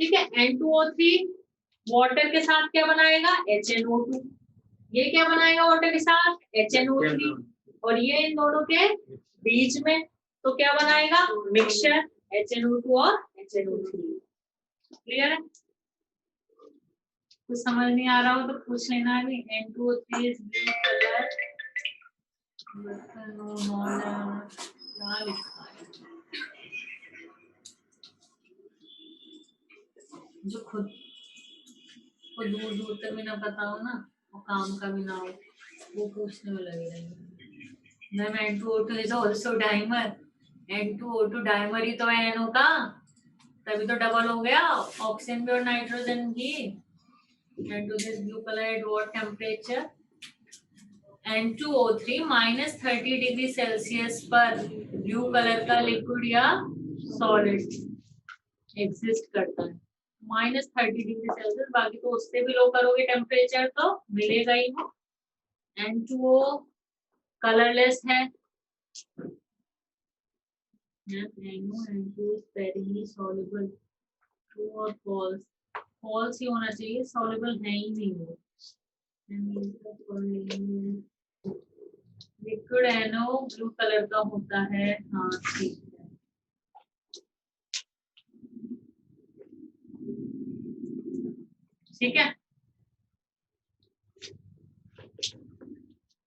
ठीक है? N2O3 वाटर के साथ क्या बनाएगा? HNO2। ये क्या बनाएगा वाटर के साथ? HNO3। और ये इन दोनों के बीच में तो क्या बनाएगा? मिक्सचर HNO2 और HNO3। क्लियर है? कुछ समझ नहीं आ रहा हो तो पूछ लेना अभी। N2O3 इज ब्लू कलर, क्या लिखा है जो खुद को दूर दूर तक भी ना पता हो ना, और काम का भी ना हो, वो पूछने में लगे रहेंगे। Ma'am N2O2 is also dimer, N2O2 dimer ही तो है NO का, तभी तो डबल हो गया ऑक्सीजन भी और नाइट्रोजन भी। N2 this blue colour at what temperature? N2O3 -30°C पर ब्लू कलर का लिक्विड या सॉलिड एग्जिस्ट करता है। -30°C, बाकी तो उससे भी लो करोगे टेम्परेचर तो मिलेगा ही वो। N2O कलरलेस है, N2 स्पेरिंगली सॉल्युबल, ट्रू और फॉल्स? फॉल्स ही होना चाहिए, सॉल्युबल है ही नहीं वो। लिक्विड NO ब्लू कलर का होता है, हाँ ठीक है। ठीक है,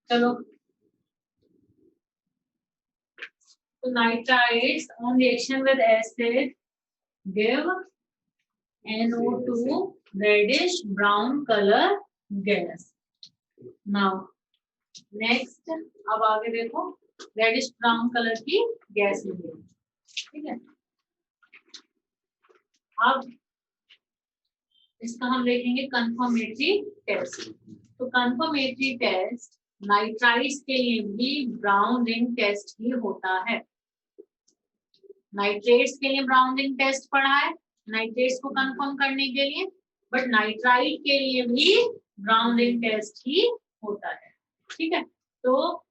चलो। तो nitrites on reaction with acid give NO2 reddish brown color gas. Now next, अब आगे देखो, रेडिश ब्राउन कलर की गैस मिलेगी, ठीक है। अब इसका हम देखेंगे कंफर्मेटरी टेस्ट। तो कंफर्मेटरी टेस्ट नाइट्राइट्स के लिए भी ब्राउन रिंग टेस्ट ही होता है। नाइट्रेट्स के लिए ब्राउन रिंग टेस्ट पढ़ा है नाइट्रेट्स को कंफर्म करने के लिए, बट नाइट्राइट के लिए भी ब्राउन रिंग टेस्ट ही होता है, ठीक है। तो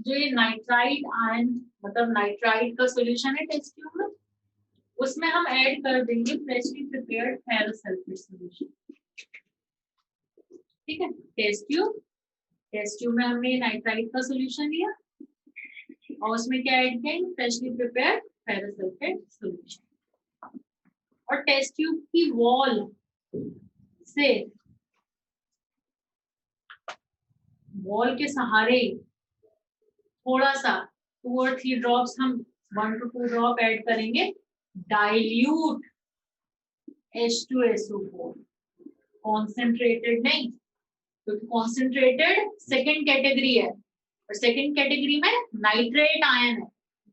जो ये नाइट्राइट आयन मतलब नाइट्राइट का सॉल्यूशन है टेस्ट ट्यूब में, उसमें हम ऐड कर देंगे freshly prepared ferrous sulphate solution, ठीक है। टेस्ट ट्यूब में हमने नाइट्राइट का सॉल्यूशन लिया और उसमें क्या ऐड किया, freshly prepared ferrous sulphate solution. और टेस्ट ट्यूब की वॉल से वॉल के सहारे थोड़ा सा 2 और 3 ड्रॉप्स हम 1 to 2 ड्रॉप ऐड करेंगे डाइल्यूट H2SO4, कॉन्सेंट्रेटेड नहीं, क्योंकि कॉन्सेंट्रेटेड सेकेंड कैटेगरी है और सेकेंड कैटेगरी में नाइट्रेट आयन है।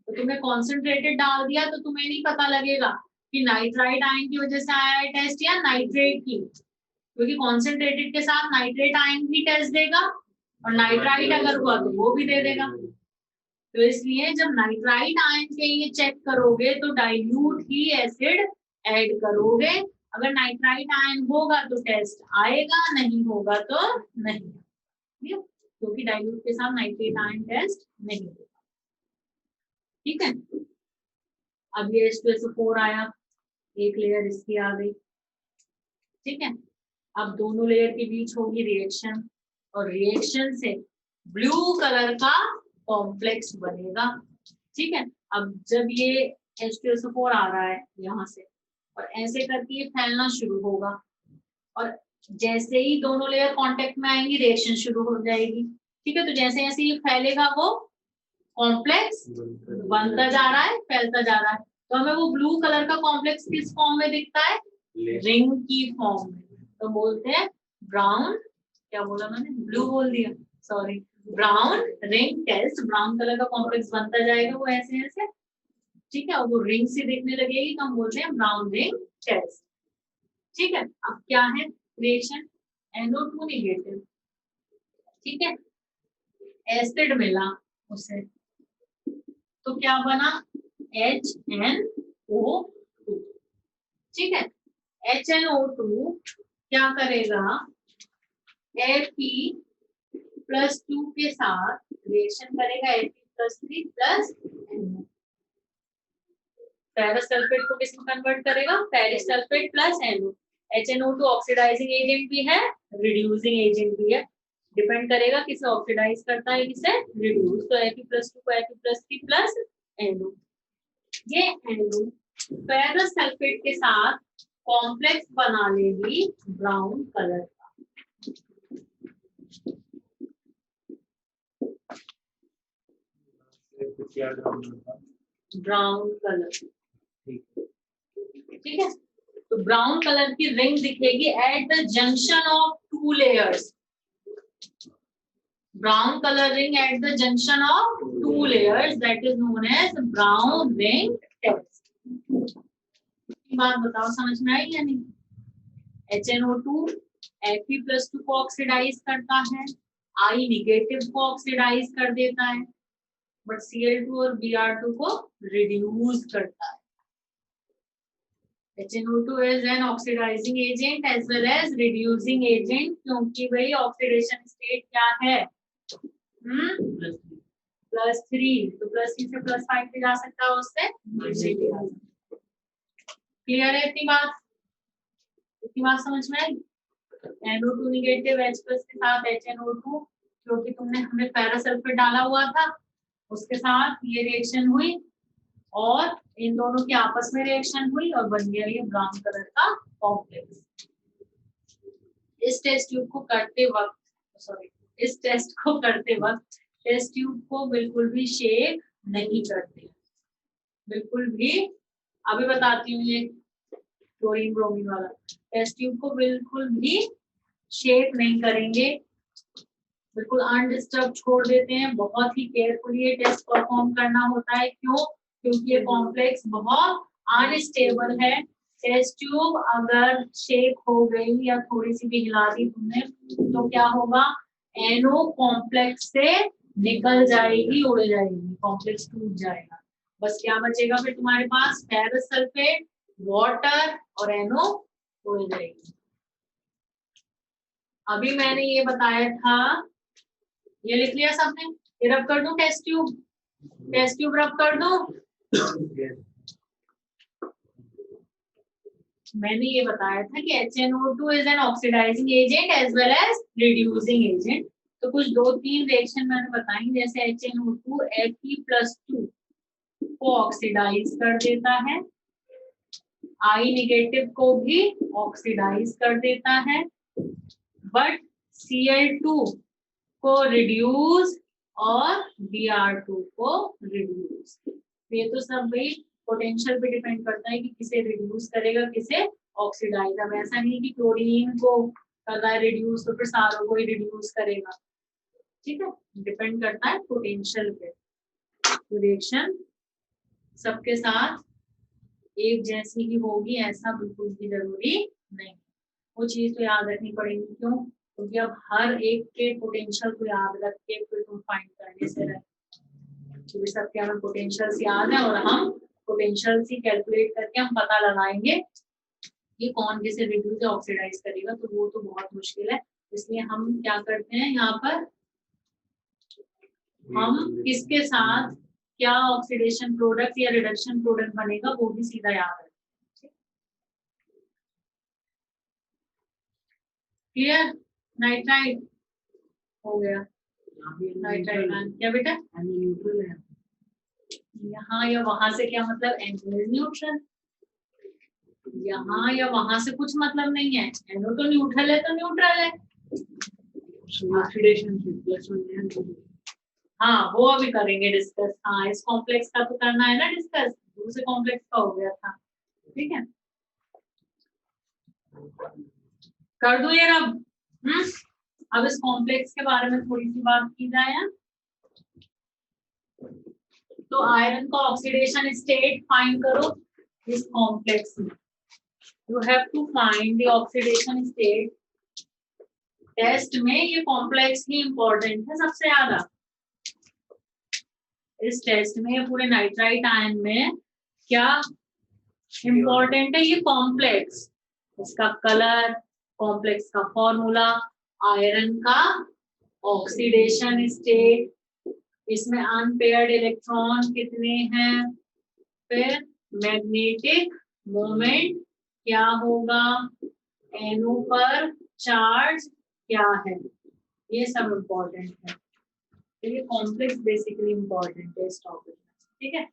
तो तुमने कॉन्सेंट्रेटेड डाल दिया तो तुम्हें नहीं पता लगेगा कि नाइट्राइट आयन की वजह से आया है टेस्ट या नाइट्रेट की, क्योंकि कॉन्सेंट्रेटेड के साथ नाइट्रेट आयन भी टेस्ट देगा और नाइट्राइट अगर हुआ तो वो भी दे देगा। तो इसलिए जब नाइट्राइट आयन के लिए चेक करोगे तो डाइल्यूट ही एसिड ऐड करोगे। अगर नाइट्राइट आयन होगा तो टेस्ट आएगा, नहीं होगा तो नहीं, क्योंकि डाइल्यूट के साथ नाइट्रेट आयन टेस्ट नहीं होगा, ठीक है। अब ये H2SO4 आया, एक लेयर इसकी आ गई, ठीक है। अब दोनों लेयर के बीच होगी रिएक्शन और रिएक्शन से ब्लू कलर का कॉम्प्लेक्स बनेगा, ठीक है। अब जब ये H2SO4 आ रहा है यहाँ से और ऐसे करके ये फैलना शुरू होगा और जैसे ही दोनों लेयर कांटेक्ट में आएंगी रिएक्शन शुरू हो जाएगी, ठीक है। तो जैसे जैसे ये फैलेगा वो कॉम्प्लेक्स बनता जा रहा है, फैलता जा रहा है। तो हमें वो ब्लू कलर का कॉम्प्लेक्स किस फॉर्म में दिखता है, रिंग की फॉर्म में। तो बोलते हैं ब्राउन, क्या बोला मैंने, ब्लू बोल दिया, sorry, brown ring test. Brown colour का कॉम्प्लेक्स बनता जाएगा वो ऐसे ऐसे, ठीक है, और वो रिंग से दिखने लगेगी तो हम बोलते हैं ब्राउन रिंग टेस्ट, ठीक है। अब क्या है रिएक्शन, NO2 नेगेटिव, ठीक है, एसिड मिला उसे तो क्या बना, HNO2, ठीक है। HNO2 क्या करेगा, Fe+2 के साथ रिएक्शन करेगा Fe+3 plus NO। Ferrous sulphate को किसमें कन्वर्ट करेगा, ferric sulphate plus NO। HNO2 oxidising agent भी है, रिड्यूसिंग एजेंट भी है, डिपेंड करेगा किसे ऑक्सीडाइज करता है किसे रिड्यूस। तो Fe+2 को Fe+3 प्लस NO, ये NO फेरस सल्फेट के साथ कॉम्प्लेक्स बना लेगी ब्राउन कलर का। ब्राउन कलर, ठीक है। तो ब्राउन कलर की रिंग दिखेगी at the junction of two layers. Brown colour ring at the junction of two layers, that is known as brown ring test. बात बताओ समझ में आई या नहीं? HNO2 Fe+2 को ऑक्सीडाइज करता है, I निगेटिव को ऑक्सीडाइज कर देता है, बट Cl2 और Br2 को रिड्यूस करता है। HNO2 is an oxidizing agent as well as reducing agent, क्योंकि भाई ऑक्सीडेशन स्टेट क्या है? +3, तो +3 से +5 पे जा सकता है, उससे क्लियर है? इतनी बात समझ में आई? NO2 निगेटिव H+ के साथ HNO2, क्योंकि हमने पैरासल्फेट डाला हुआ था, उसके साथ ये रिएक्शन हुई और इन दोनों की आपस में रिएक्शन हुई और बन गया ये ब्राउन कलर का कॉम्प्लेक्स। इस टेस्ट ट्यूब को करते वक्त टेस्ट ट्यूब को बिल्कुल भी शेक नहीं करते, बिल्कुल भी। अभी बताती हूँ, ये क्लोरीन ब्रोमीन वाला टेस्ट ट्यूब को बिल्कुल भी शेक नहीं करेंगे, बिल्कुल अनडिस्टर्ब छोड़ देते हैं। बहुत ही केयरफुली ये टेस्ट परफॉर्म करना होता है। क्यों? क्योंकि ये कॉम्प्लेक्स बहुत अनस्टेबल है। टेस्ट ट्यूब अगर शेक हो गई या थोड़ी सी भी हिला दी तुमने, तो क्या होगा? NO कॉम्प्लेक्स से निकल जाएगी, उड़ जाएगी, कॉम्प्लेक्स टूट जाएगा। बस क्या बचेगा फिर तुम्हारे पास? फेरस सल्फेट, वाटर और NO उड़ जाएगी। अभी मैंने ये बताया था, ये लिख लिया सबने? ये रब कर दूं टेस्ट ट्यूब रब कर दूं? मैंने ये बताया था कि HNO2 is an oxidising agent as well as reducing agent. तो कुछ 2-3 रिएक्शन मैंने बताई, जैसे HNO2 Fe+2 को ऑक्सीडाइज कर देता है, I निगेटिव को भी ऑक्सीडाइज कर देता है, बट Cl2 को रिड्यूस और Br2 को रिड्यूस। ये तो सब भाई पोटेंशियल पे डिपेंड करता है कि किसे रिड्यूस करेगा, किसे ऑक्सीडाइज। अब ऐसा नहीं कि क्लोरीन को कर रहा है रिड्यूस तो फिर सारों को ही रिड्यूस करेगा, ठीक है? डिपेंड करता है पोटेंशियल पे। तो रिएक्शन सबके साथ एक जैसी ही होगी ऐसा बिल्कुल भी जरूरी नहीं। वो चीज तो याद रखनी पड़ेगी। क्यों? क्योंकि अब हर एक के पोटेंशियल को याद रख के फिर तुम फाइंड करने से रहे, क्योंकि सबके हमें पोटेंशियल्स याद है और हम पोटेंशियल से कैलकुलेट करके हम पता लगाएंगे कि कौन किसे रिड्यूस या ऑक्सीडाइज करेगा, तो वो तो बहुत मुश्किल है। इसलिए हम क्या करते हैं, यहाँ पर हम किसके साथ क्या ऑक्सीडेशन प्रोडक्ट या रिडक्शन प्रोडक्ट बनेगा वो भी सीधा याद है। क्लियर? नाइट्राइड हो गया। नाइट्राइड क्या बेटा? यहाँ या वहां से क्या मतलब? न्यूट्रल। यहाँ या वहां से कुछ मतलब नहीं है। NO तो न्यूट्रल है तो न्यूट्रल है। हाँ वो अभी करेंगे डिस्कस। हाँ इस कॉम्प्लेक्स का तो करना है ना डिस्कस, दूसरे कॉम्प्लेक्स का हो गया था, ठीक है? कर दो ये अब। अब इस कॉम्प्लेक्स के बारे में थोड़ी सी बात की जाए। तो आयरन का ऑक्सीडेशन स्टेट फाइंड करो इस कॉम्प्लेक्स में। You have to find the oxidation state. Test में ये कॉम्प्लेक्स ही इंपॉर्टेंट है सबसे ज्यादा। इस टेस्ट में पूरे नाइट्राइट आयन में क्या इंपॉर्टेंट है? ये कॉम्प्लेक्स, इसका कलर, कॉम्प्लेक्स का फॉर्मूला, आयरन का ऑक्सीडेशन स्टेट, इसमें अनपेयर्ड इलेक्ट्रॉन कितने हैं, फिर मैग्नेटिक मोमेंट क्या होगा, NO पर चार्ज क्या है, ये सब इम्पोर्टेंट है। तो ये कॉम्प्लेक्स बेसिकली इम्पोर्टेंट है इस टॉपिक में, ठीक है?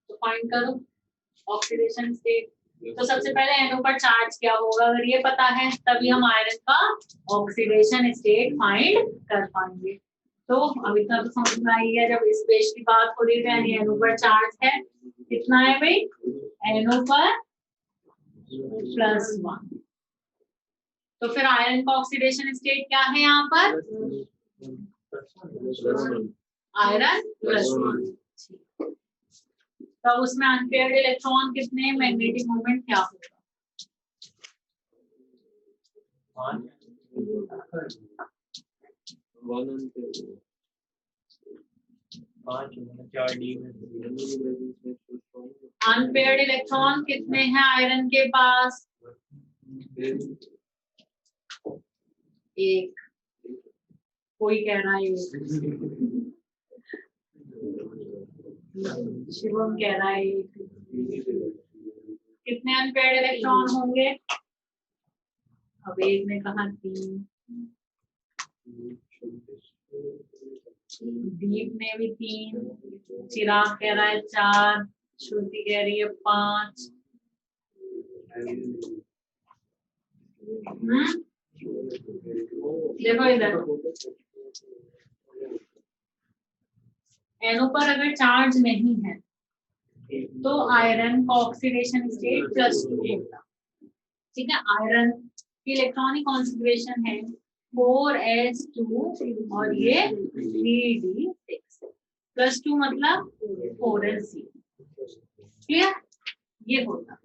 तो फाइंड करो ऑक्सीडेशन स्टेट। तो सबसे पहले NO पर चार्ज क्या होगा, अगर ये पता है तभी हम आयरन का ऑक्सीडेशन स्टेट फाइंड कर पाएंगे। तो अभी तक तो समझ में आई है, जब इस बेस की बात हो रही है यानी NO पर चार्ज है, कितना है भाई, NO पर +1। तो फिर आयरन का ऑक्सीडेशन स्टेट क्या है यहाँ पर, आयरन +1। तब उसमें अनपेयर्ड इलेक्ट्रॉन कितने, मैग्नेटिक मोमेंट क्या होगा, 4D में अनपेयर्ड इलेक्ट्रॉन कितने हैं आयरन के पास, एक, कोई कह रहा है एक, शिवम कह रहा है एक। कितने अनपेयर्ड इलेक्ट्रॉन होंगे, अब एक ने कहा 3, दीप ने भी 3, चिराग कह रहा है 4, श्रुति कह रही है 5। देखो इधर, NO पर अगर चार्ज नहीं है तो आयरन का ऑक्सीडेशन स्टेट +2 होगा। ठीक है, आयरन की इलेक्ट्रॉनिक कॉन्फ़िगरेशन है 4s2 और ये 3d6, +2 मतलब 4s, क्लियर, ये होता है।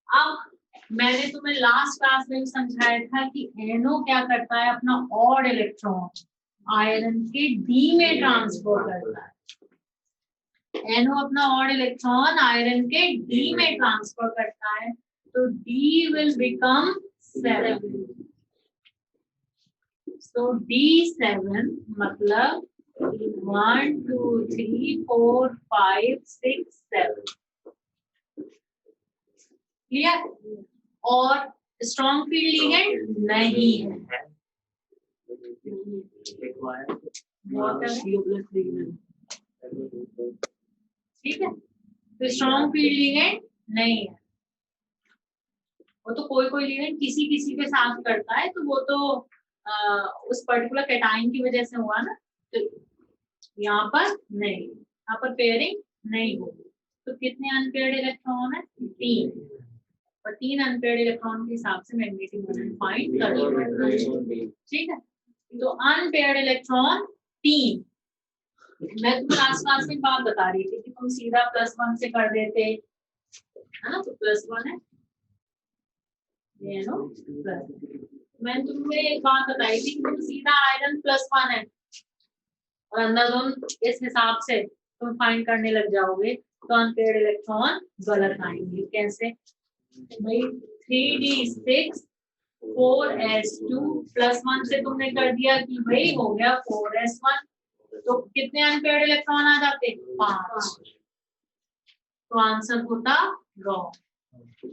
अब मैंने तुम्हें लास्ट क्लास में भी समझाया था कि NO क्या करता है, अपना ऑड इलेक्ट्रॉन आयरन के D में ट्रांसफर करता है। NO अपना ऑड इलेक्ट्रॉन आयरन के D में ट्रांसफर करता है, तो D विल बिकम 7। तो D7 मतलब 1 2 3 4 5 6 7, क्लियर। और स्ट्रॉन्ग फील्ड लिगेंड नहीं है, ठीक है, तो स्ट्रॉन्ग फील्ड लिगेंड नहीं है। वो तो कोई कोई लिगेंड किसी किसी के साथ करता है, तो वो तो उस पर्टिकुलर कैटाइन की वजह से हुआ ना, तो यहाँ पर नहीं, यहाँ पर पेयरिंग नहीं होगी। तो कितने अनपेयर्ड इलेक्ट्रॉन है, 3, और 3 अनपेयर्ड इलेक्ट्रॉन के हिसाब से मैग्नेटिक मोमेंट फाइंड कर, ठीक है। तो अनपेयर्ड इलेक्ट्रॉन 3, मैं तुम्हें लास्ट क्लास में बात बता रही थी कि तुम सीधा +1 से कर देते, है ना, तो +1 है ये नो प्लस। मैंने तुम्हें एक बात बताई थी कि तुम सीधा आयरन +1 है और अंदर तुम इस हिसाब से तुम फाइंड करने लग जाओगे, तो अनपेयर्ड इलेक्ट्रॉन गलत आएंगे। कैसे भाई, 3d6 4s2 +1 से तुमने कर दिया कि भाई हो गया 4s1, तो कितने अनपेयर्ड इलेक्ट्रॉन आ जाते, 5, तो आंसर होता रॉन्ग।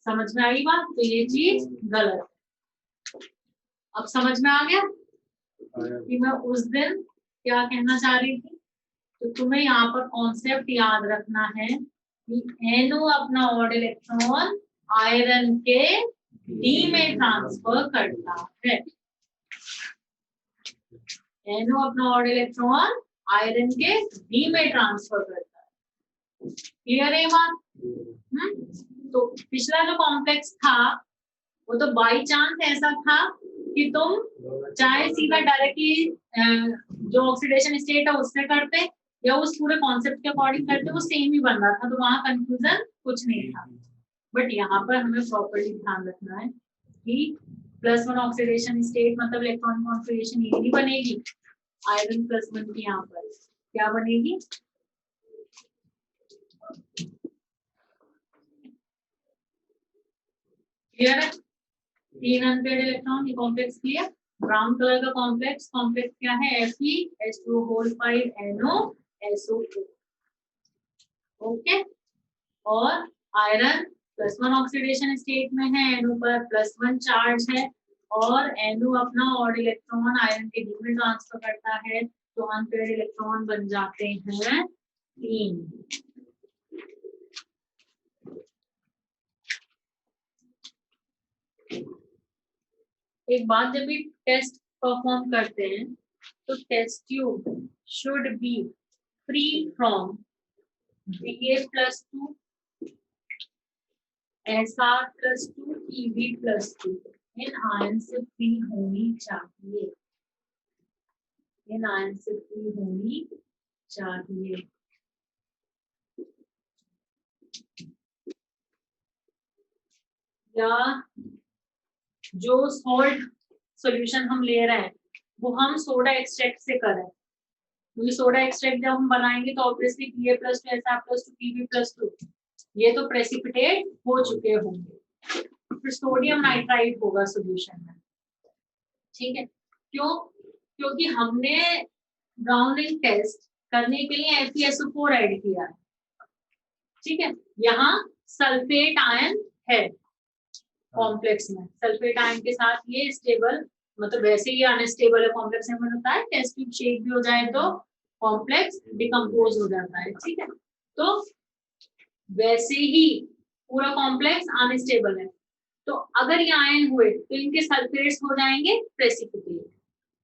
समझ में आई बात, तो ये चीज गलत। अब समझ में आ गया कि मैं उस दिन क्या कहना चाह रही थी। तो तुम्हें यहाँ पर कॉन्सेप्ट याद रखना है कि NO अपना ऑड इलेक्ट्रॉन आयरन के D में ट्रांसफर करता है। NO अपना ऑड इलेक्ट्रॉन आयरन के D में ट्रांसफर करता है, क्लियर है बात। तो पिछला जो कॉम्प्लेक्स था वो तो बाई चांस ऐसा था कि तुम चाहे सीधा डायरेक्टली जो ऑक्सीडेशन स्टेट है उससे करते या उस पूरे कॉन्सेप्ट के अकॉर्डिंग करते, वो सेम ही बन रहा था, तो वहां कंफ्यूजन कुछ नहीं था। बट यहाँ पर हमें प्रॉपर्ली ध्यान रखना है कि +1 ऑक्सीडेशन स्टेट मतलब इलेक्ट्रॉनिक कॉन्फिगरेशन ये नहीं बनेगी, आयरन +1 की यहाँ पर क्या बनेगी, क्लियर है। 3 अनपेयर्ड इलेक्ट्रॉन, ये कॉम्प्लेक्स क्लियर। ब्राउन कलर का कॉम्प्लेक्स क्या है, Fe(H2O5NO)SO4, ओके। और आयरन +1 ऑक्सीडेशन स्टेट में है, NO पर +1 चार्ज है और NO अपना ऑड इलेक्ट्रॉन आयरन के डी में ट्रांसफर करता है, तो अनपेयर्ड इलेक्ट्रॉन बन जाते हैं 3। एक बात, जब भी टेस्ट परफॉर्म करते हैं तो test tube should be free from Ba+2 Sr+2 Eb+2 इन आयन से फ्री होनी चाहिए, इन आयन से फ्री होनी चाहिए। या जो सॉल्ट सॉल्यूशन हम ले रहे हैं वो हम सोडा एक्सट्रैक्ट से करें, क्योंकि सोडा एक्सट्रैक्ट जब हम बनाएंगे तो ऑब्वियसली Pa+2 Sr+2 Pb+2 ये तो प्रेसिपिटेट हो चुके होंगे, फिर सोडियम नाइट्राइड होगा सॉल्यूशन में। ठीक है, क्यों? क्योंकि हमने ब्राउनिंग टेस्ट करने के लिए FeSO4 ऐड किया है। ठीक है, यहाँ सल्फेट आयन है कॉम्प्लेक्स में, सल्फेट आयन के साथ ये स्टेबल, मतलब वैसे ही अनस्टेबल है कॉम्प्लेक्स में बनता है, टेस्ट ट्यूब शेक भी हो जाए तो कॉम्प्लेक्स डिकम्पोज हो जाता है। ठीक है, तो वैसे ही पूरा कॉम्प्लेक्स अनस्टेबल है, तो अगर ये आयन हुए तो इनके सल्फेट्स हो जाएंगे प्रेसिपिटेट,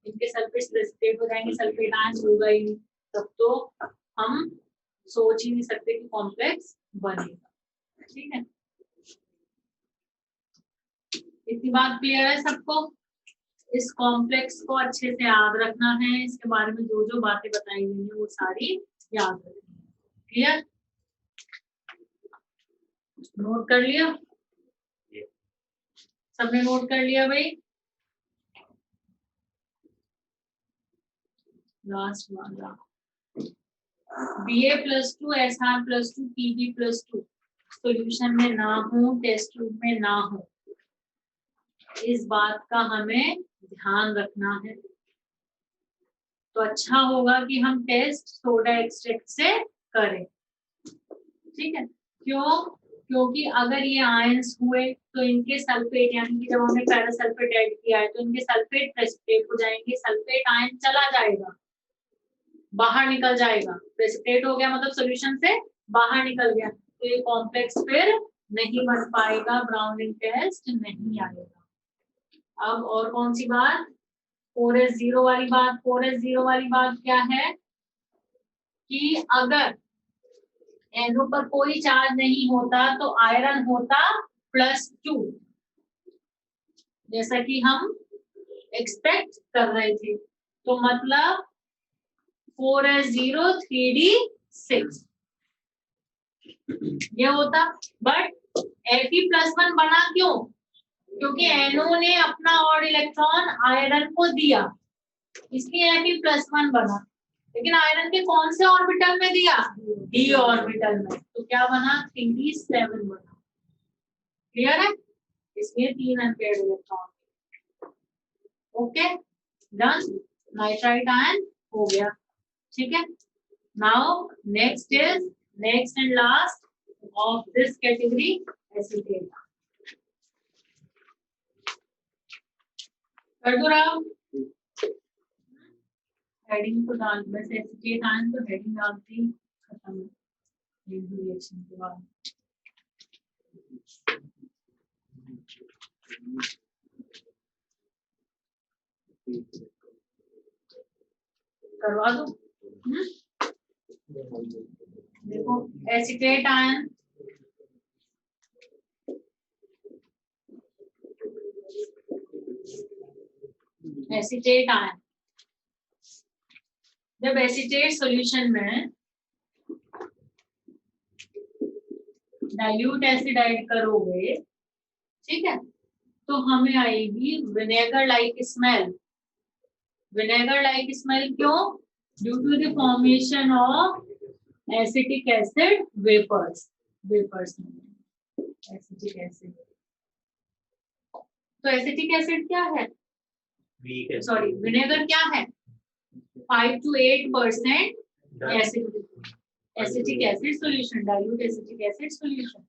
इनके सल्फेट्स प्रेसिपिटेट हो जाएंगे, सल्फेट आयन होगा ही नहीं, तब तो हम सोच ही नहीं सकते कि कॉम्प्लेक्स बनेगा। ठीक है, इतनी बात क्लियर है सबको? इस कॉम्प्लेक्स को अच्छे से याद रखना है, इसके बारे में जो जो बातें बताई गई है वो सारी याद रखनी है। क्लियर? नोट कर लिया? सबने नोट कर लिया भाई? लास्ट वाला Ba+2 Sr+2 Pb+2 सॉल्यूशन में ना हो, टेस्ट ट्यूब में ना हो, इस बात का हमें ध्यान रखना है। तो अच्छा होगा कि हम टेस्ट सोडा एक्सट्रैक्ट से करें। ठीक है, क्यों? क्योंकि अगर ये आयंस हुए तो इनके सल्फेट, यानी कि जब हमने पैरासल्फेट ऐड किया है तो इनके सल्फेट प्रेसिपिटेट हो जाएंगे, सल्फेट आयन चला जाएगा, बाहर निकल जाएगा, प्रेसिपिटेट हो गया मतलब सॉल्यूशन से बाहर निकल गया, तो ये कॉम्प्लेक्स फिर नहीं बन पाएगा, ब्राउनिंग टेस्ट नहीं आएगा। अब और कौन सी बात? 4s0 वाली बात। 4s0 वाली बात क्या है कि अगर NO पर कोई चार्ज नहीं होता तो आयरन होता +2, जैसा कि हम एक्सपेक्ट कर रहे थे, तो मतलब 4s0 3d6 ये होता। बट Fe+1 बना क्यों? क्योंकि NO ने अपना ऑड इलेक्ट्रॉन आयरन को दिया, इसलिए Fe+1 बना, लेकिन आयरन के कौन से ऑर्बिटल में दिया? d ऑर्बिटल में, तो क्या बना? 3d7 बना। क्लियर है? इसमें 3 unpaired electron. Okay, done, nitrite ion हो गया। ठीक है, now next and last of this category acetate. कर दो राव, हेडिंग तो डाल, वैसे एसीटेट आयन तो हेडिंग डालते ही खत्म रिएक्शन के बाद। करवा दो। देखो एसीटेट आयन जब एसीटेट सॉल्यूशन में डाइल्यूट एसिड ऐड करोगे, ठीक है, तो हमें आएगी vinegar like smell. Vinegar like smell क्यों? Due to the formation of acetic acid vapours acetic acid. तो एसिटिक एसिड क्या है? सॉरी, विनेगर क्या है? 5 to 8% acetic acid solution, dilute acetic acid solution.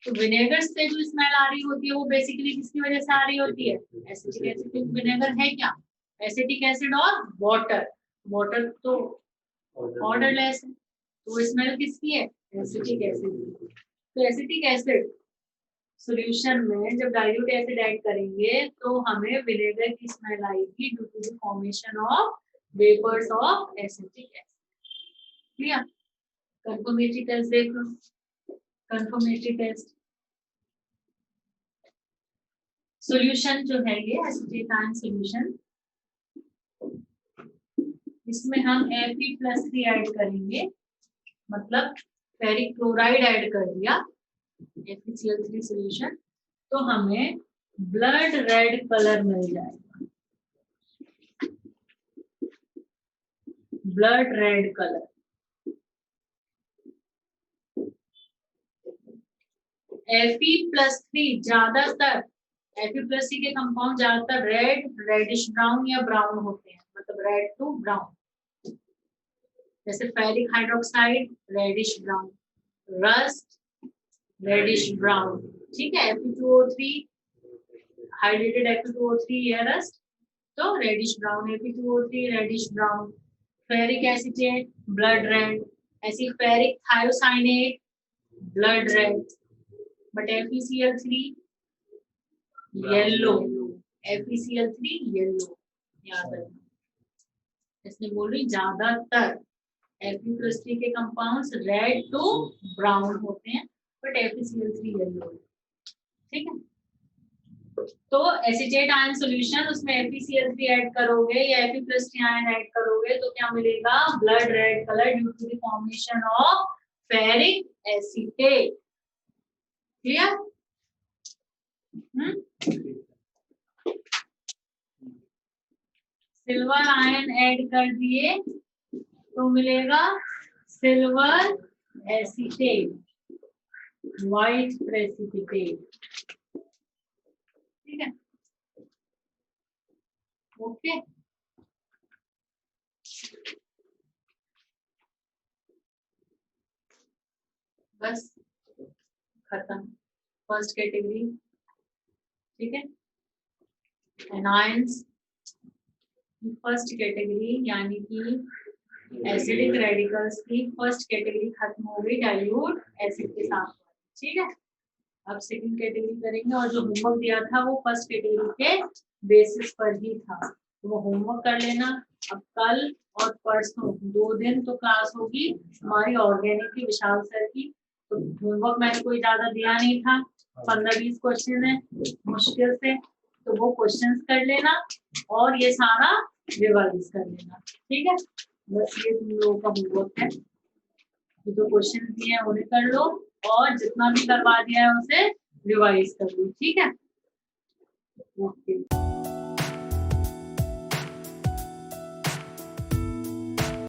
तो विनेगर से जो स्मेल आ रही होती है वो बेसिकली किसकी वजह से आ रही होती है? एसिटिक एसिड, क्योंकि विनेगर है क्या? एसिटिक एसिड और वाटर। वाटर तो ऑर्डरलेस है, तो स्मेल किसकी है? एसिटिक एसिड की। तो एसिटिक एसिड सॉल्यूशन में जब डाइल्यूट एसिड ऐड करेंगे तो हमें विनेगर की स्मेल आएगी due to the formation of vapours of acetic acid. Clear? Confirmatory test देख लो, कंफर्मेटरी टेस्ट। सॉल्यूशन जो है ये एसिटेट आयन सॉल्यूशन, इसमें हम Fe+3 ऐड करेंगे, मतलब फेरिक क्लोराइड ऐड कर दिया FeCl3 सॉल्यूशन, तो हमें ब्लड रेड कलर मिल जाएगा, ब्लड रेड कलर। Fe+3 ज्यादातर, Fe+3 के कंपाउंड ज्यादातर रेड, रेडिश ब्राउन या ब्राउन होते हैं, मतलब रेड टू ब्राउन। जैसे ferric hydroxide reddish brown, rust reddish brown, ठीक है। Fe2O3 हाइड्रेटेड Fe2O3 या रस्ट तो reddish brown, Fe2O3 reddish brown. Ferric acetate blood red, ऐसी ferric thiocyanate blood red, but FeCl3 yellow, FeCl3 yellow, याद रखना। इसने बोल रही ज्यादातर Fe+3 के कंपाउंड्स रेड टू ब्राउन होते हैं, बट FeCl3 येलो, ठीक है। तो एसिटेट आयन सॉल्यूशन, उसमें FeCl3 ऐड करोगे या Fe+3 आयन ऐड करोगे तो क्या मिलेगा? Blood red colour due to the formation of ferric acetate. Clear? Silver ion add कर दिए तो मिलेगा सिल्वर एसिटेट, व्हाइट प्रेसिपिटेट, ठीक है। ओके, बस खत्म फर्स्ट कैटेगरी, ठीक है। एनायंस फर्स्ट कैटेगरी यानी कि एसिडिक रेडिकल्स की फर्स्ट कैटेगरी खत्म हो गई डाइल्यूट एसिड के साथ, ठीक है। अब सेकंड कैटेगरी करेंगे, और जो होमवर्क दिया था वो फर्स्ट कैटेगरी के बेसिस पर ही था, तो वो होमवर्क कर लेना। अब कल और परसों 2 दिन तो क्लास होगी हमारी ऑर्गेनिक की विशाल सर की, तो होमवर्क मैंने कोई ज्यादा दिया नहीं था, 15-20 क्वेश्चन है मुश्किल से, तो वो क्वेश्चंस कर लेना और ये सारा रिवाइज कर लेना, ठीक है। बस ये तुम लोगों का होमवर्क है, जो क्वेश्चन दिए हैं उन्हें कर लो और जितना भी करवा दिया है उसे रिवाइज कर लो, ठीक है। ओके।